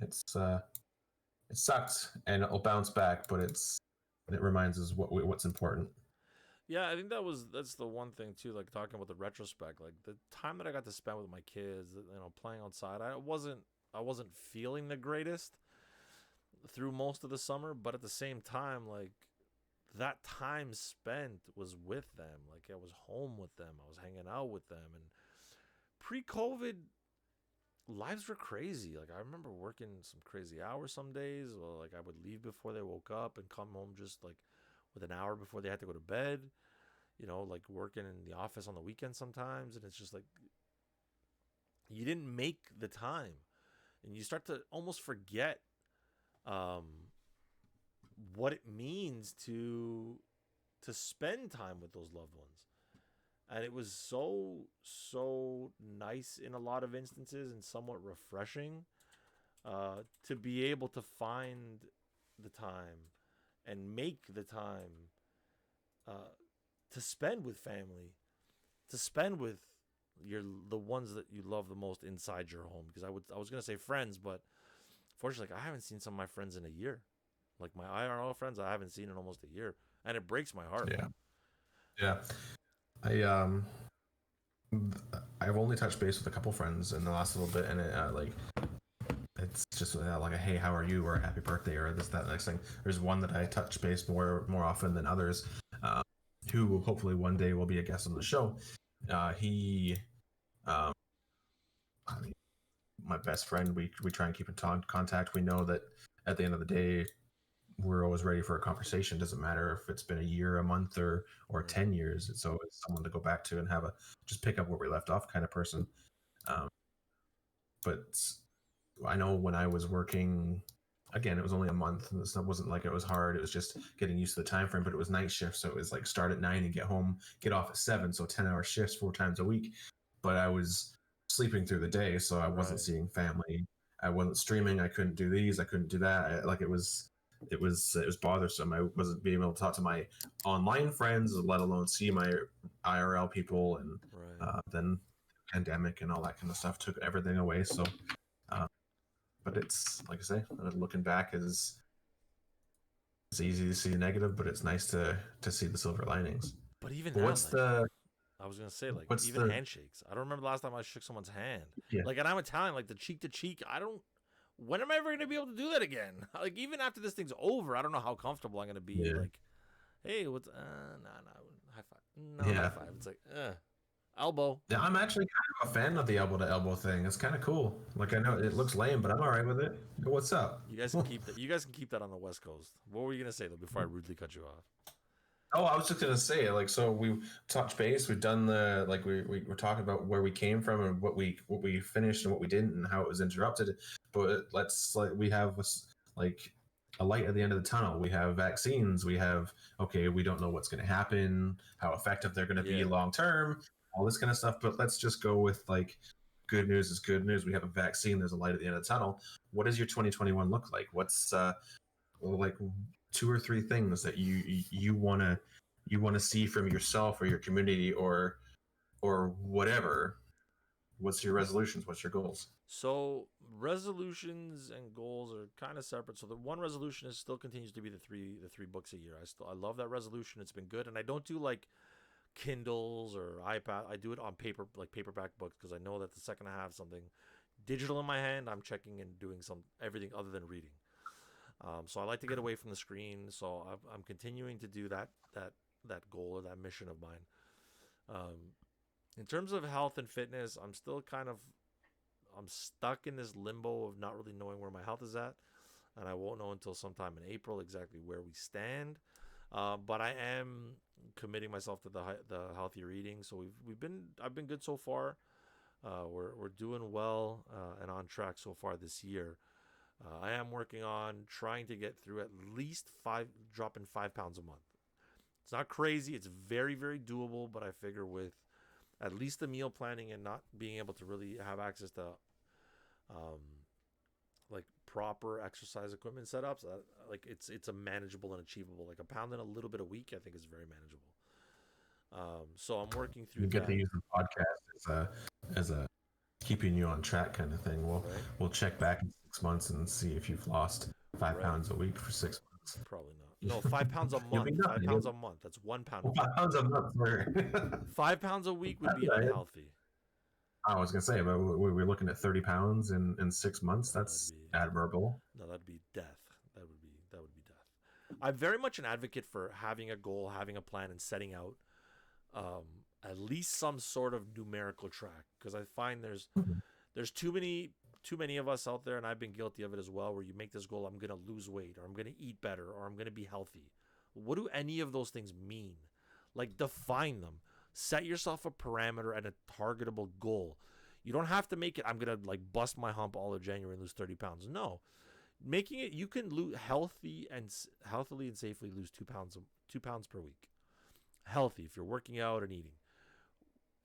it's it sucks and it'll bounce back, but it reminds us what's important. Yeah, I think that's the one thing too. Like talking about the retrospect, like the time that I got to spend with my kids, playing outside. I wasn't feeling the greatest through most of the summer, but at the same time, like that time spent was with them. Like I was home with them. I was hanging out with them. And pre-COVID, lives were crazy. Like I remember working some crazy hours some days. Well, like I would leave before they woke up and come home just like with an hour before they had to go to bed. Like working in the office on the weekend sometimes, and it's just like you didn't make the time, and you start to almost forget um, what it means to spend time with those loved ones. And it was so nice in a lot of instances and somewhat refreshing to be able to find the time and make the time uh, to spend with family, to spend with the ones that you love the most inside your home. Because I was gonna say friends, but fortunately, like, I haven't seen some of my friends in a year. Like my IRL friends, I haven't seen in almost a year, and it breaks my heart. Yeah, yeah. I I've only touched base with a couple friends in the last little bit, and it's just like a hey, how are you, or a happy birthday, or this that next thing. There's one that I touch base more often than others, uh, who hopefully one day will be a guest on the show. He, um, I mean, my best friend. We try and keep in contact. We know that at the end of the day, we're always ready for a conversation. Doesn't matter if it's been a year, a month, or Right. 10 years. It's always someone to go back to and have a just pick up where we left off kind of person. Um, but I know when I was working, again, it was only a month. And it wasn't like it was hard. It was just getting used to the time frame. But it was night shift, so it was like start at 9 and get home, get off at 7. So 10-hour shifts 4 times a week. But I was sleeping through the day, so I wasn't Right. seeing family. I wasn't streaming. I couldn't do these. I couldn't do that. It was bothersome. I wasn't being able to talk to my online friends, let alone see my IRL people, and Right. then pandemic and all that kind of stuff took everything away. So, uh, but it's like I say, looking back is it's easy to see the negative, but it's nice to see the silver linings. But even But that, what's like, the I was gonna say, like, what's even the handshakes. I don't remember the last time I shook someone's hand. yeah Like, and I'm Italian, like the cheek to cheek. I don't. When am I ever gonna be able to do that again? Like, even after this thing's over, I don't know how comfortable I'm gonna be. yeah Like, hey, what's no, high five, no high yeah five. It's like, elbow. yeah? I'm actually kind of a fan of the elbow to elbow thing. It's kind of cool. Like I know it looks lame, but I'm all right with it. What's up? You guys can keep that. You guys can keep that on the West Coast. What were you gonna say though? Before I rudely cut you off. Oh, I was just gonna say, like, so we touched base. We've done the like we were talking about where we came from and what we finished and what we didn't and how it was interrupted. But let's like we have like a light at the end of the tunnel. We have vaccines. We have okay. We don't know what's going to happen, how effective they're going to be Yeah. long term, all this kind of stuff. But let's just go with like good news is good news. We have a vaccine. There's a light at the end of the tunnel. What does your 2021 look like? What's like two or three things that you want to see from yourself or your community or whatever. What's your resolutions? What's your goals? So resolutions and goals are kind of separate. So the one resolution is still continues to be the three books a year. I love that resolution. It's been good, and I don't do like Kindles or iPad. I do it on paper, like paperback books, because I know that the second I have something digital in my hand, I'm checking and doing some everything other than reading. So I like to get away from the screen. So I'm continuing to do that goal or that mission of mine. Um, in terms of health and fitness, I'm stuck in this limbo of not really knowing where my health is at, and I won't know until sometime in April exactly where we stand. But I am committing myself to the healthier eating. So I've been good so far. We're doing well and on track so far this year. I am working on trying to get through at least dropping 5 pounds a month. It's not crazy. It's very, very doable. But I figure with at least the meal planning and not being able to really have access to um, like proper exercise equipment setups, like it's a manageable and achievable. Like a pound and a little bit a week, I think is very manageable. So I'm working through You get to that. use the podcast as a keeping you on track kind of thing. Right, We'll check back in 6 months and see if you've lost five right. pounds a week for 6 months. Probably not. No, 5 pounds a You'll be month. Five nothing. pounds a month. That's 1 pound a Well, week. 5 pounds a month. 5 pounds a week would That's be right. unhealthy. I was gonna say, but we're looking at 30 pounds in 6 months. No, that'd That's be admirable. no, that'd be death. That would be death. I'm very much an advocate for having a goal, having a plan, and setting out at least some sort of numerical track. Because I find Mhm. there's too many of us out there, and I've been guilty of it as well. Where you make this goal, I'm gonna lose weight, or I'm gonna eat better, or I'm gonna be healthy. What do any of those things mean? Like define them. Set yourself a parameter and a targetable goal. You don't have to make it. I'm gonna like bust my hump all of January and lose 30 pounds. No, making it you can lose healthily and safely lose 2 pounds per week. Healthy if you're working out and eating.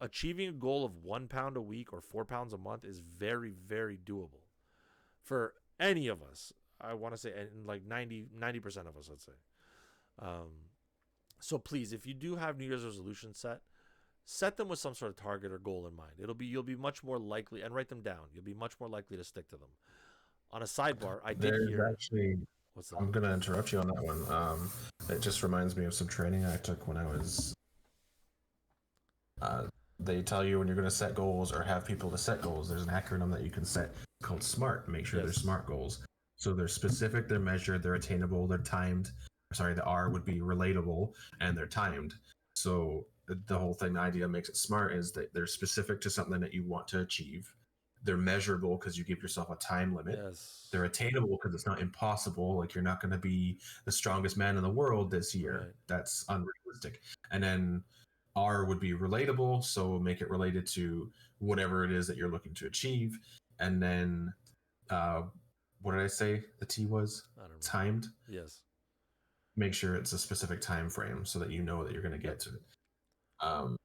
Achieving a goal of 1 pound a week or 4 pounds a month is very, very doable for any of us. I want to say, and like 90% of us, let's say. Um, so please, if you do have New Year's resolutions set them with some sort of target or goal in mind. You'll be much more likely, and write them down. You'll be much more likely to stick to them. On a sidebar, I did There's hear. actually, What's that? I'm gonna interrupt you on that one. It just reminds me of some training I took when I was. Uh, they tell you when you're gonna set goals or have people to set goals. There's an acronym that you can set called SMART. Make sure they're Yes. SMART goals. So they're specific, they're measured, they're attainable, they're timed. Sorry, the R would be relatable, and they're timed. So the whole thing, the idea makes it smart is that they're specific to something that you want to achieve. They're measurable because you give yourself a time limit. Yes. They're attainable because it's not impossible. Like you're not going to be the strongest man in the world this year. Right. That's unrealistic. And then R would be relatable, so make it related to whatever it is that you're looking to achieve. And then, uh, what did I say? The T was I don't remember. timed. Yes. Make sure it's a specific time frame so that you know that you're going to Yep. get to it. Um,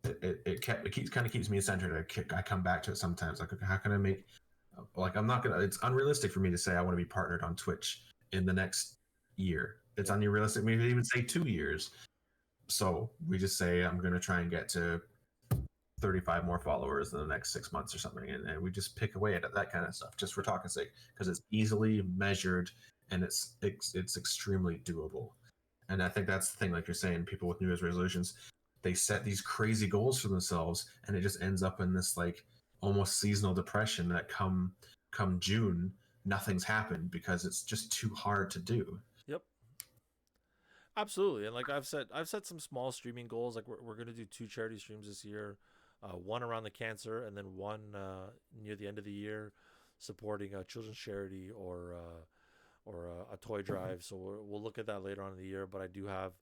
it keeps kind of keeps me centered. I come back to it sometimes. Like, okay, how can I make like I'm not gonna. It's unrealistic for me to say I want to be partnered on Twitch in the next year. It's Yep. unrealistic. Maybe even say 2 years. So we just say I'm gonna try and get to 35 more followers in the next 6 months or something, and we just pick away at that kind of stuff just for talking sake because it's easily measured and it's extremely doable. And I think that's the thing, like you're saying, people with New Year's resolutions, they set these crazy goals for themselves, and it just ends up in this like almost seasonal depression that come June, nothing's happened because it's just too hard to do. Yep. Absolutely. And like I've set some small streaming goals. Like we're gonna do two charity streams this year, one around the cancer, and then one near the end of the year, supporting a children's charity or a toy drive. So we'll look at that later on in the year. But I do have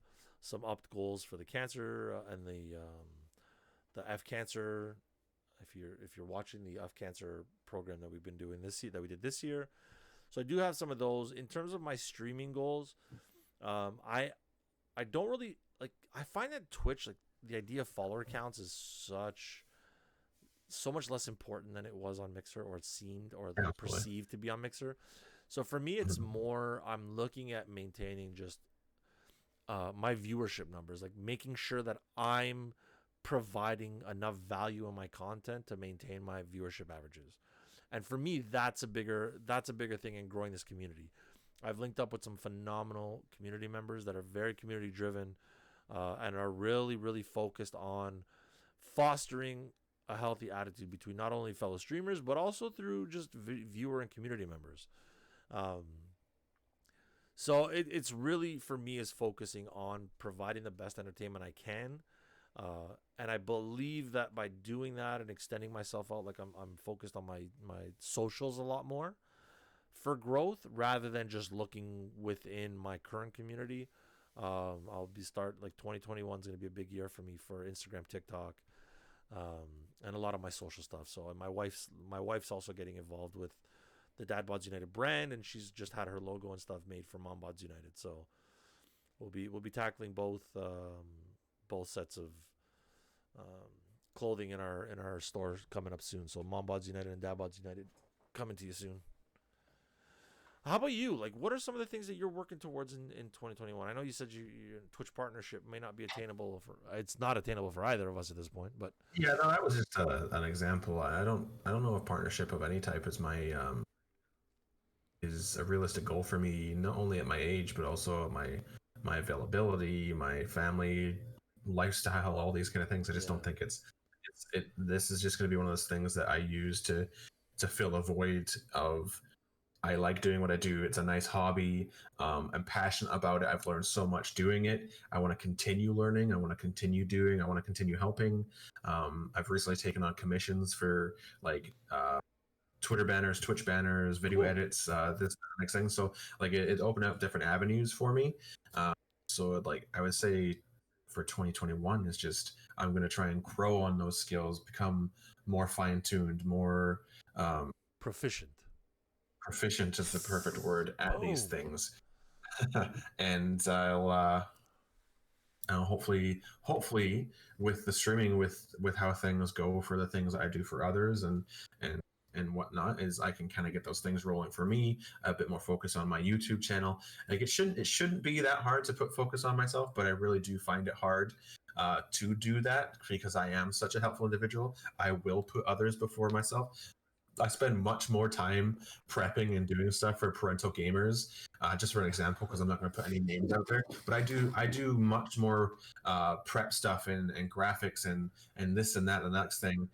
some upped goals for the cancer and the F cancer. If you're watching the F cancer program that we've been doing that we did this year, so I do have some of those. In terms of my streaming goals, I don't really like. I find that Twitch, like the idea of follower counts, is so much less important than it was on Mixer, or it seemed, or like Absolutely. perceived to be on Mixer. So for me, it's Mhm. more I'm looking at maintaining just my viewership numbers, like making sure that I'm providing enough value in my content to maintain my viewership averages. And for me, that's a bigger thing in growing this community. I've linked up with some phenomenal community members that are very community driven and are really, really focused on fostering a healthy attitude between not only fellow streamers but also through just viewer and community members. Um, so it's really for me is focusing on providing the best entertainment I can, and I believe that by doing that and extending myself out, like I'm focused on my socials a lot more for growth rather than just looking within my current community. I'll be start like 2021 is going to be a big year for me for Instagram, TikTok, and a lot of my social stuff. So and my wife's also getting involved with the Dad Bods United brand, and she's just had her logo and stuff made for Mom Bods United. So We'll be tackling both sets of um, clothing in our stores coming up soon. So Mom Bods United and Dad Bods United coming to you soon. How about you? Like, what are some of the things that you're working towards in 2021? I know you said your Twitch partnership may not be attainable for. It's not attainable for either of us at this point, but Yeah, no, that was just an example. I don't know if partnership of any type is my is a realistic goal for me, not only at my age, but also at my availability, my family lifestyle, all these kind of things. I just yeah, don't think it. This is just going to be one of those things that I use to fill a void of. I like doing what I do. It's a nice hobby. I'm passionate about it. I've learned so much doing it. I want to continue learning. I want to continue doing. I want to continue helping. I've recently taken on commissions for like Twitter banners, Twitch banners, video cool. edits, this next thing. So like it opened up different avenues for me. Uh, so like I would say for 2021 is just I'm going to try and grow on those skills, become more fine tuned, more um, Proficient. proficient is the perfect word at these Boom. things. And hopefully with the streaming, with how things go for the things I do for others and and whatnot, is I can kind of get those things rolling for me, a bit more focus on my YouTube channel. Like it shouldn't be that hard to put focus on myself, but I really do find it hard to do that because I am such a helpful individual. I will put others before myself. I spend much more time prepping and doing stuff for parental gamers. Just for an example, because I'm not going to put any names out there, but I do much more prep stuff and graphics and this and that and the next thing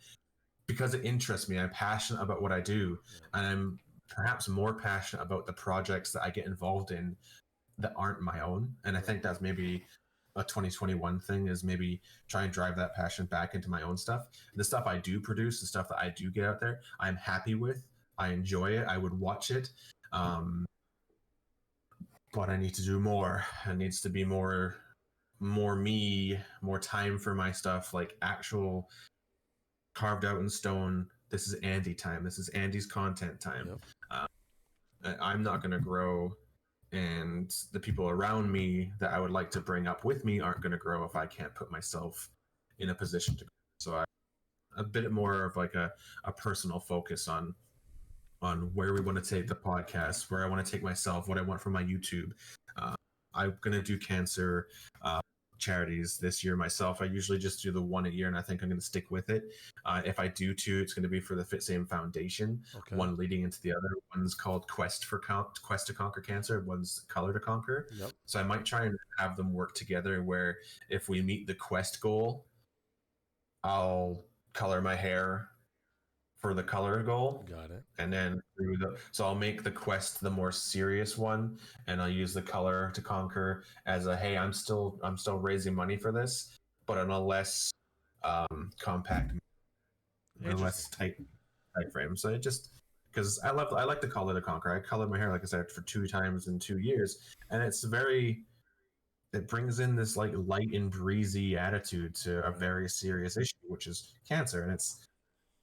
because it interests me. I'm passionate about what I do, Yeah. and I'm perhaps more passionate about the projects that I get involved in that aren't my own. And I Right. think that's maybe a 2021 thing is maybe try and drive that passion back into my own stuff. The stuff I do produce, the stuff that I do get out there, I'm happy with. I enjoy it. I would watch it. Um, but I need to do more. It needs to be more me, more time for my stuff, like actual carved out in stone. This is Andy time. This is Andy's content time. Yep. Uh, I'm not going to grow, and the people around me that I would like to bring up with me aren't going to grow if I can't put myself in a position to grow. So a bit more of like a personal focus on where we want to take the podcast, where I want to take myself, what I want from my YouTube. Uh, I'm gonna do cancer charities this year myself. I usually just do the one a year, and I think I'm going to stick with it. If I do two, it's going to be for the Fit Same Foundation. Okay. One leading into the other. One's called Quest to Conquer Cancer. One's Color to Conquer. Yep. So I might try and have them work together. Where if we meet the quest goal, I'll color my hair for the color goal, Got it. and then through the so I'll make the quest the more serious one, and I'll use the color to conquer as a hey, I'm still raising money for this, but on a less compact, a Interesting. less tight frame. So it just because I like the color to conquer. I colored my hair like I said for 2 times in 2 years, and it brings in this like light and breezy attitude to a Right. very serious issue, which is cancer, and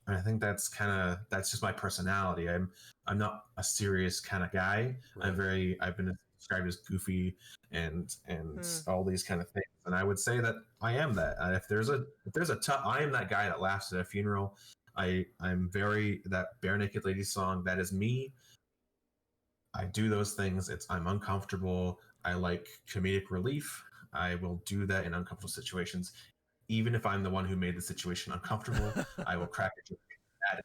I think that's just my personality. I'm not a serious kind of guy. Right. I've been described as goofy and Eh. all these kind of things. And I would say that I am that. If there's a tough, I am that guy that laughs at a funeral. I'm very that bare naked lady song. That is me. I do those things. I'm uncomfortable. I like comedic relief. I will do that in uncomfortable situations. Even if I'm the one who made the situation uncomfortable, I will crack a joke at it,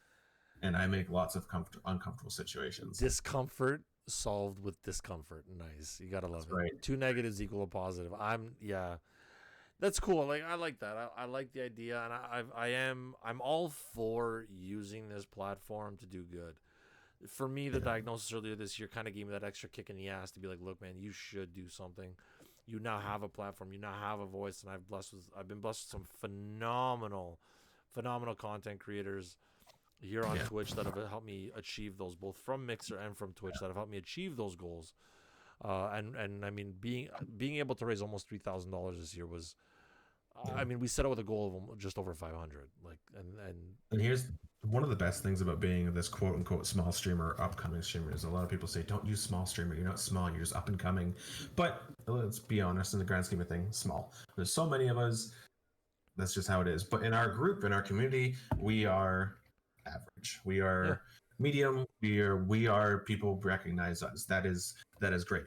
and I make lots of uncomfortable situations. Discomfort solved with discomfort. Nice. You gotta love That's it. right. Two negatives equal a positive. Yeah. That's cool. Like I like that. I like the idea, and I'm all for using this platform to do good. For me, the Yeah. diagnosis earlier this year kind of gave me that extra kick in the ass to be like, look, man, you should do something. You now have a platform. You now have a voice, and I've been blessed with some phenomenal content creators here on Yeah. Twitch that have helped me achieve those, both from Mixer and from Twitch, that have helped me achieve those goals. And I mean, being able to raise almost $3,000 this year was Yeah. I mean, we set out with a goal of just over 500. Like, And here's one of the best things about being this quote unquote small streamer, upcoming streamer, is a lot of people say, don't use small streamer. You're not small, you're just up and coming. But let's be honest, in the grand scheme of things, small. There's so many of us. That's just how it is. But in our group, in our community, we are average. We yeah, are medium. We are people recognize us. That is great.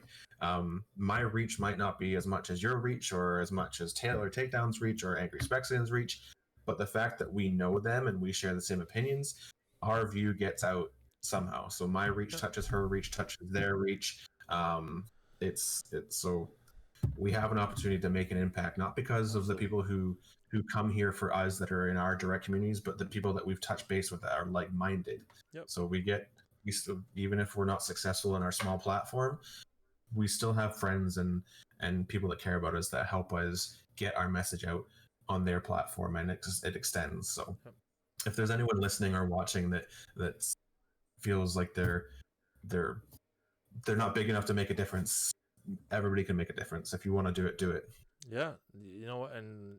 My reach might not be as much as your reach, or as much as Taylor Takedown's reach, or Angry Spexian's reach, but the fact that we know them and we share the same opinions, our view gets out somehow. So my reach yeah, touches her reach, touches their reach. It's so we have an opportunity to make an impact, not because of the absolutely. people who come here for us that are in our direct communities, but the people that we've touched base with that are like-minded. Yep. So we still, even if we're not successful in our small platform, we still have friends and people that care about us that help us get our message out on their platform, and it extends. So Yep. if there's anyone listening or watching that feels like they're they're not big enough to make a difference, everybody can make a difference. If you want to do it, do it. Yeah, you know, and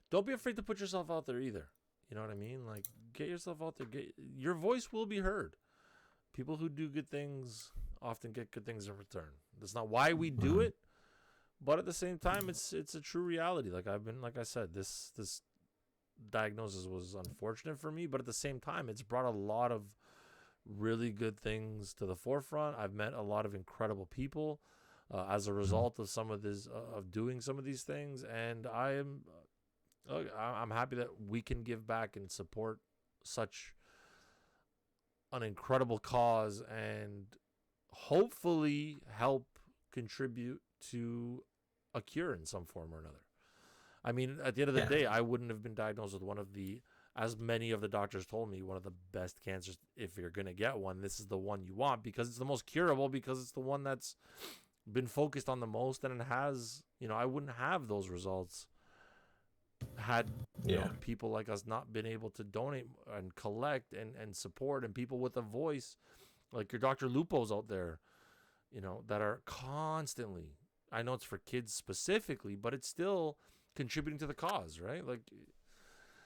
don't be afraid to put yourself out there either. You know what I mean? Like, get yourself out there. Your voice will be heard. People who do good things often get good things in return. That's not why we do Mhm. it, but at the same time, it's a true reality. Like I said, this diagnosis was unfortunate for me, but at the same time, it's brought a lot of really good things to the forefront. I've met a lot of incredible people as a result of some of this of doing some of these things, and I'm happy that we can give back and support such an incredible cause and hopefully help contribute to a cure in some form or another. I mean, at the end of the Yeah. day, I wouldn't have been diagnosed with one of the, as many of the doctors told me, one of the best cancers. If you're going to get one, this is the one you want because it's the most curable, because it's the one that's been focused on the most, and it has, I wouldn't have those results had, Yeah. people like us not been able to donate and collect and support, and people with a voice like your Dr. Lupo's out there, that are constantly, I know it's for kids specifically, but it's still contributing to the cause, right? Like,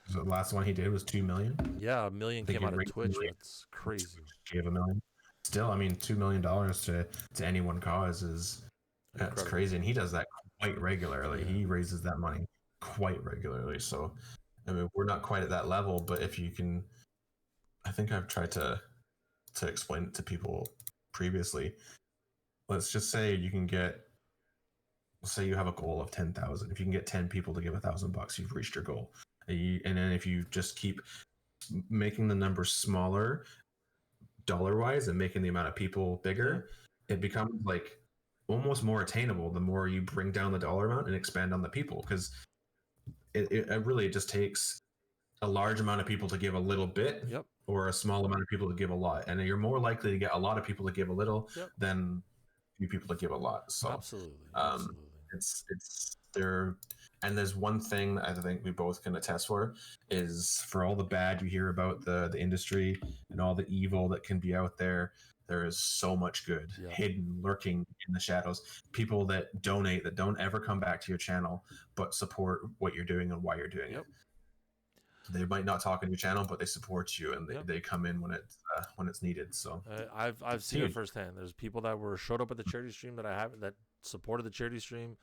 So the last one he did was 2 million. yeah, a million I think came he out of raised a Twitch. million. That's crazy. Gave a million. Still, I mean, $2 million to any one cause is that's Incredible. crazy, and he does that quite regularly. Yeah. He raises that money quite regularly. So, I mean, we're not quite at that level, but if you can, I think I've tried to explain it to people previously. Let's just say you can get, say you have a goal of 10,000. If you can get 10 people to give $1,000, you've reached your goal. And then if you just keep making the numbers smaller dollar wise and making the amount of people Yeah. bigger, it becomes like almost more attainable the more you bring down the dollar amount and expand on the people, because it really just takes a large amount of people to give a little bit, Yep. or a small amount of people to give a lot, and you're more likely to get a lot of people to give a little Yep. than few people to give a lot. So Absolutely. um, Absolutely. it's there. And there's one thing that I think we both can attest for, is for all the bad you hear about the industry and all the evil that can be out there, there is so much good Yep. hidden, lurking in the shadows. People that donate, that don't ever come back to your channel, but support what you're doing and why you're doing it. Yep. They might not talk on your channel, but they support you, and Yep. they come in when it's needed. So I've it's seen it huge. firsthand. There's people that showed up at the charity stream that supported the charity stream,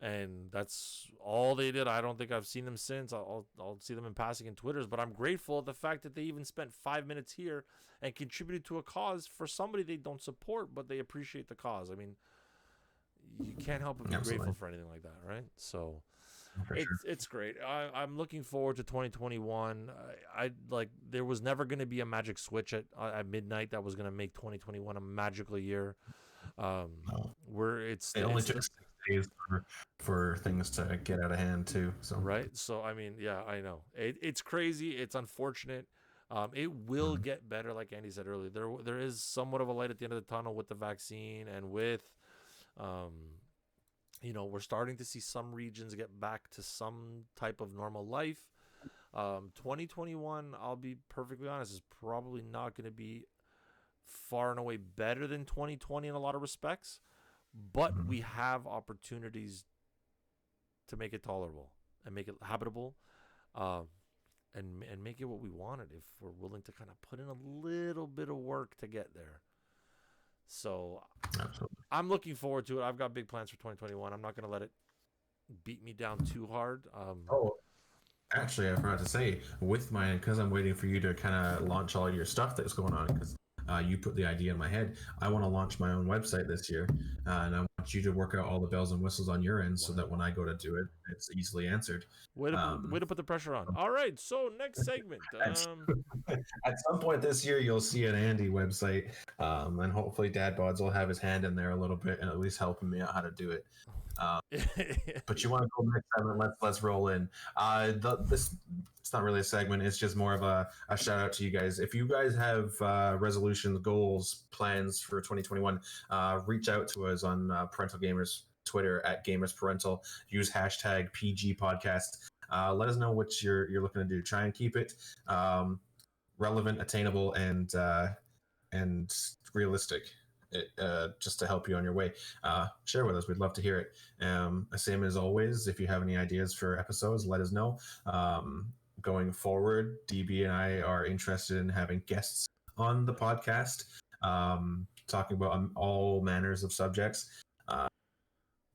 and that's all they did. I don't think I've seen them since. I'll see them in passing in Twitters, but I'm grateful at the fact that they even spent 5 minutes here and contributed to a cause for somebody they don't support, but they appreciate the cause. I mean, you can't help but be Absolutely. grateful for anything like that, right? So For sure. it's great. I'm looking forward to 2021. I like, there was never going to be a magic switch at midnight that was going to make 2021 a magical year. No. Where it's It only it's took the 6 days for things to get out of hand too. So right. So I mean, yeah, I know it's crazy. It's unfortunate. It will Mhm. get better, like Andy said earlier. There is somewhat of a light at the end of the tunnel with the vaccine, and with, um, we're starting to see some regions get back to some type of normal life. 2021, I'll be perfectly honest, is probably not going to be far and away better than 2020 in a lot of respects, but Mhm. we have opportunities to make it tolerable. and make it habitable, uh, and make it what we wanted if we're willing to kind of put in a little bit of work to get there. So Absolutely. I'm looking forward to it. I've got big plans for 2021. I'm not going to let it beat me down too hard. Oh, actually, I forgot to say, with mine, because I'm waiting for you to kind of launch all your stuff that's going on, because you put the idea in my head. I want to launch my own website this year, and I want you to work out all the bells and whistles on your end so that Wow. when I go to do it, it's easily answered. Way to put the pressure on. All right, so next segment. At, at some point this year, you'll see an Andy website, and hopefully Dad Bods will have his hand in there a little bit and at least helping me out how to do it. But you want to go next time? Let's roll in. This it's not really a segment. It's just more of a shout out to you guys. If you guys have resolutions, goals, plans for 2021, reach out to us on Parental Gamers Twitter at Gamers Parental. Use hashtag PG Podcast. Let us know what you're looking to do. Try and keep it relevant, attainable, and realistic. Just to help you on your way. Share with us. We'd love to hear it. Same as always, if you have any ideas for episodes, let us know. Going forward, DB and I are interested in having guests on the podcast, talking about all manners of subjects.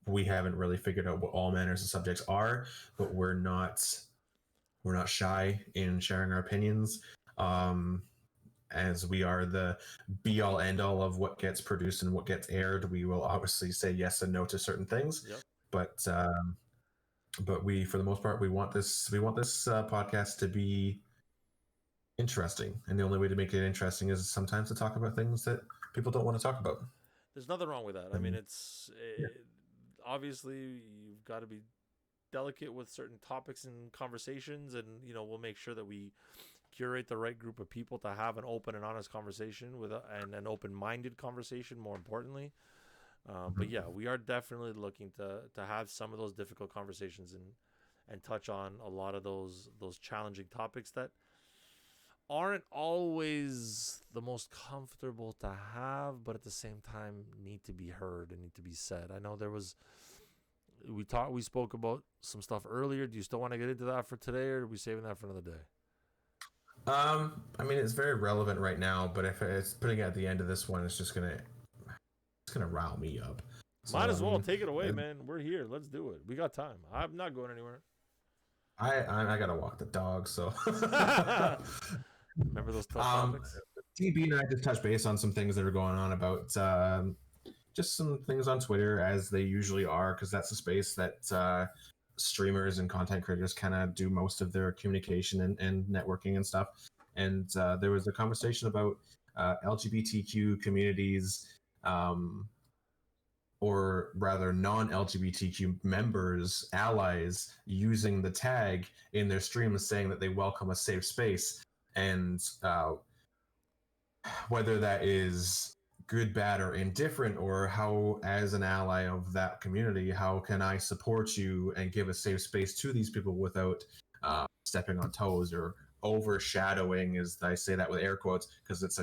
We haven't really figured out what all manners of subjects are, but we're not shy in sharing our opinions. As we are the be all end all of what gets produced and what gets aired, we will obviously say yes and no to certain things. Yep. But we, for the most part, we want this podcast to be interesting, and the only way to make it interesting is sometimes to talk about things that people don't want to talk about. There's nothing wrong with that. I mean, obviously you've got to be delicate with certain topics and conversations, and we'll make sure that we curate the right group of people to have an open and honest conversation and an open-minded conversation, more importantly. But yeah, we are definitely looking to have some of those difficult conversations and touch on a lot of those challenging topics that aren't always the most comfortable to have, but at the same time need to be heard and need to be said. I know we spoke about some stuff earlier. Do you still want to get into that for today, or are we saving that for another day? I mean, it's very relevant right now, but if it's putting it at the end of this one, it's gonna rile me up. So, might as well take it away, man. We're here. Let's do it. We got time. I'm not going anywhere. I gotta walk the dog, so remember those tough topics. TB and I just touched base on some things that are going on about just some things on Twitter, as they usually are, because that's a space that streamers and content creators kind of do most of their communication and networking and stuff. And there was a conversation about LGBTQ communities, or rather non-LGBTQ members, allies, using the tag in their streams saying that they welcome a safe space. And whether that is good, bad, or indifferent, or how, as an ally of that community, how can I support you and give a safe space to these people without stepping on toes or overshadowing, as I say that with air quotes, because it's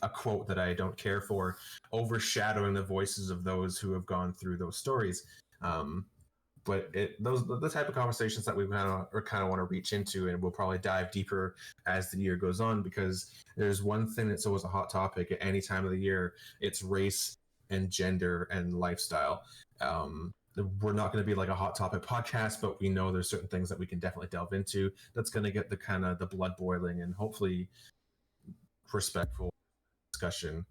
a quote that I don't care for, overshadowing the voices of those who have gone through those stories. But those the type of conversations that we kind of want to reach into, and we'll probably dive deeper as the year goes on, because there's one thing that's always a hot topic at any time of the year. It's race and gender and lifestyle. We're not going to be like a hot topic podcast, but we know there's certain things that we can definitely delve into that's going to get the kind of the blood boiling and hopefully respectful discussion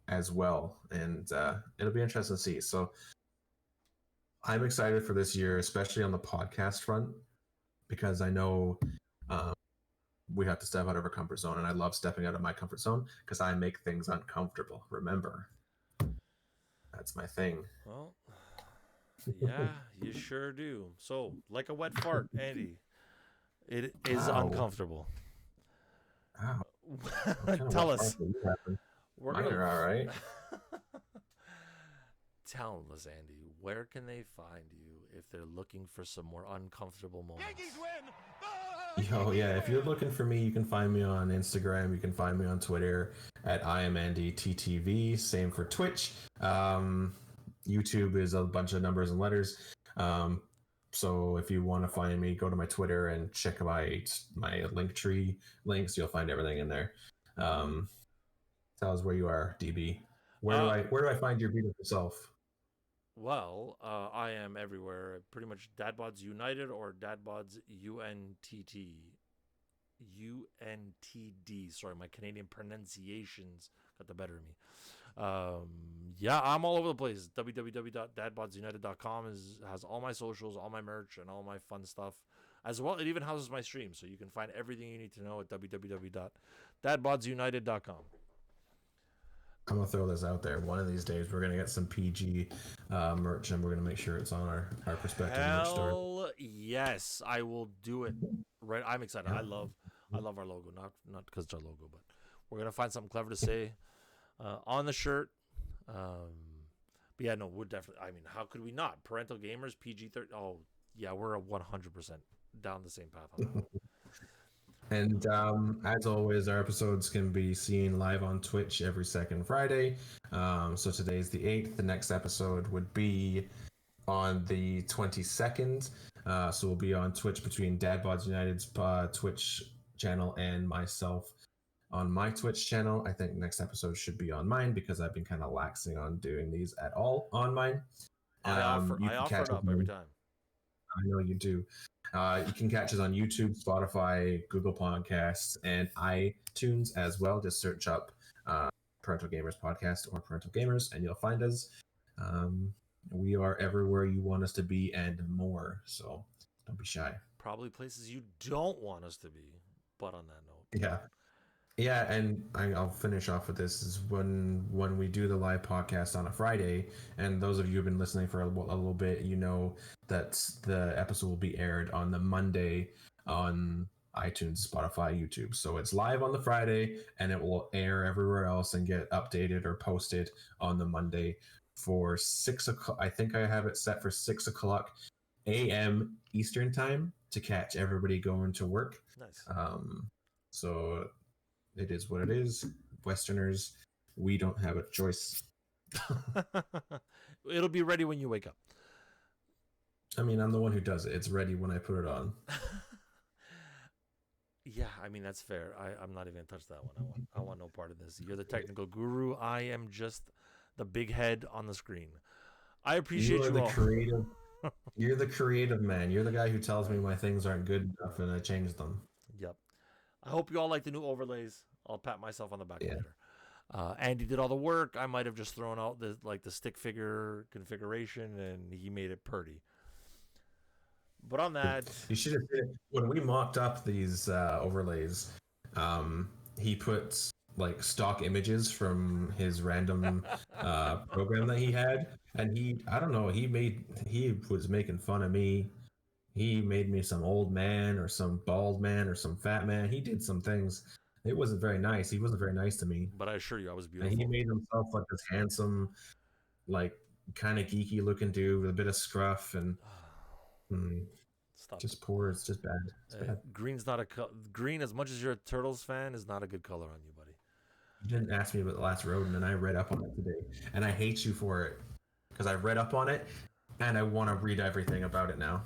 as well. And it'll be interesting to see. So I'm excited for this year, especially on the podcast front, because I know we have to step out of our comfort zone, and I love stepping out of my comfort zone because I make things uncomfortable. Remember, that's my thing. Well, yeah, you sure do. So, like a wet fart, Andy, it is uncomfortable. Ow. Tell us. Mine are all right. Tell us, Andy, where can they find you if they're looking for some more uncomfortable moments? Yankees win! Yo, yeah, if you're looking for me, you can find me on Instagram. You can find me on Twitter at IamAndyTTV. Same for Twitch. YouTube is a bunch of numbers and letters. So if you want to find me, go to my Twitter and check my link tree links. You'll find everything in there. Tell us where you are, DB. Where do I find your beautiful self? Well, I am everywhere. Pretty much Dadbods United or Dadbods UNTD. Sorry, my Canadian pronunciations got the better of me. Yeah, I'm all over the place. www.dadbodsunited.com has all my socials, all my merch, and all my fun stuff. As well, it even houses my stream, so you can find everything you need to know at www.dadbodsunited.com. I'm gonna throw this out there. One of these days, we're gonna get some PG merch, and we're gonna make sure it's on our perspective merch store. Hell yes, I will do it. Right, I'm excited. Yeah. I love our logo, not because it's our logo, but we're gonna find something clever to say on the shirt. But yeah, no, we're definitely. I mean, how could we not? Parental gamers, PG-13. Oh yeah, we're 100% down the same path on that. And as always, our episodes can be seen live on Twitch every second Friday. So today's the 8th. The next episode would be on the 22nd. So we'll be on Twitch between Dadbods United's Twitch channel and myself on my Twitch channel. I think next episode should be on mine because I've been kind of laxing on doing these at all on mine. I offer it up every time. I know you do. You can catch us on YouTube, Spotify, Google Podcasts, and iTunes as well. Just search up Parental Gamers Podcast or Parental Gamers, and you'll find us. We are everywhere you want us to be and more. So don't be shy. Probably places you don't want us to be. But on that note, yeah, and I'll finish off with this: is when we do the live podcast on a Friday, and those of you who've been listening for a little bit, you know that the episode will be aired on the Monday on iTunes, Spotify, YouTube. So it's live on the Friday, and it will air everywhere else and get updated or posted on the Monday for 6 o'clock. I think I have it set for 6 o'clock a.m. Eastern time to catch everybody going to work. nice. So it is what it is. Westerners, we don't have a choice. It'll be ready when you wake up. I mean, I'm the one who does it. It's ready when I put it on. Yeah, I mean that's fair. I'm not even gonna touch that one. I want no part of this. You're the technical guru. I am just the big head on the screen. I appreciate you all. Creative. You're the creative man. You're the guy who tells me my things aren't good enough and I change them. Yep. I hope you all like the new overlays. I'll pat myself on the back later. Andy did all the work. I might have just thrown out the stick figure configuration, and he made it pretty. But on that, you should have seen it. When we mocked up these overlays, he put like stock images from his random program that he had, and he was making fun of me. He made me some old man or some bald man or some fat man. He did some things. It wasn't very nice. He wasn't very nice to me. But I assure you, I was beautiful. And he made himself like this handsome, like kind of geeky looking dude with a bit of scruff and Stop. Just poor. It's just bad. It's bad. Green's not a green. As much as you're a Turtles fan, is not a good color on you, buddy. You didn't ask me about The Last Rodent, and I read up on it today, and I hate you for it because I read up on it, and I want to read everything about it now.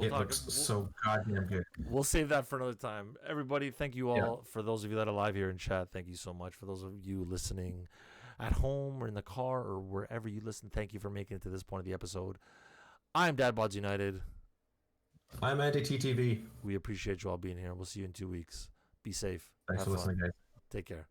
It looks so goddamn good. We'll save that for another time. Everybody, thank you all. For those of you that are live here in chat, thank you so much. For those of you listening at home or in the car or wherever you listen, thank you for making it to this point of the episode. I'm Dadbods United. I'm Andy TTV. We appreciate you all being here. We'll see you in 2 weeks. Be safe. Thanks for listening, guys. Take care.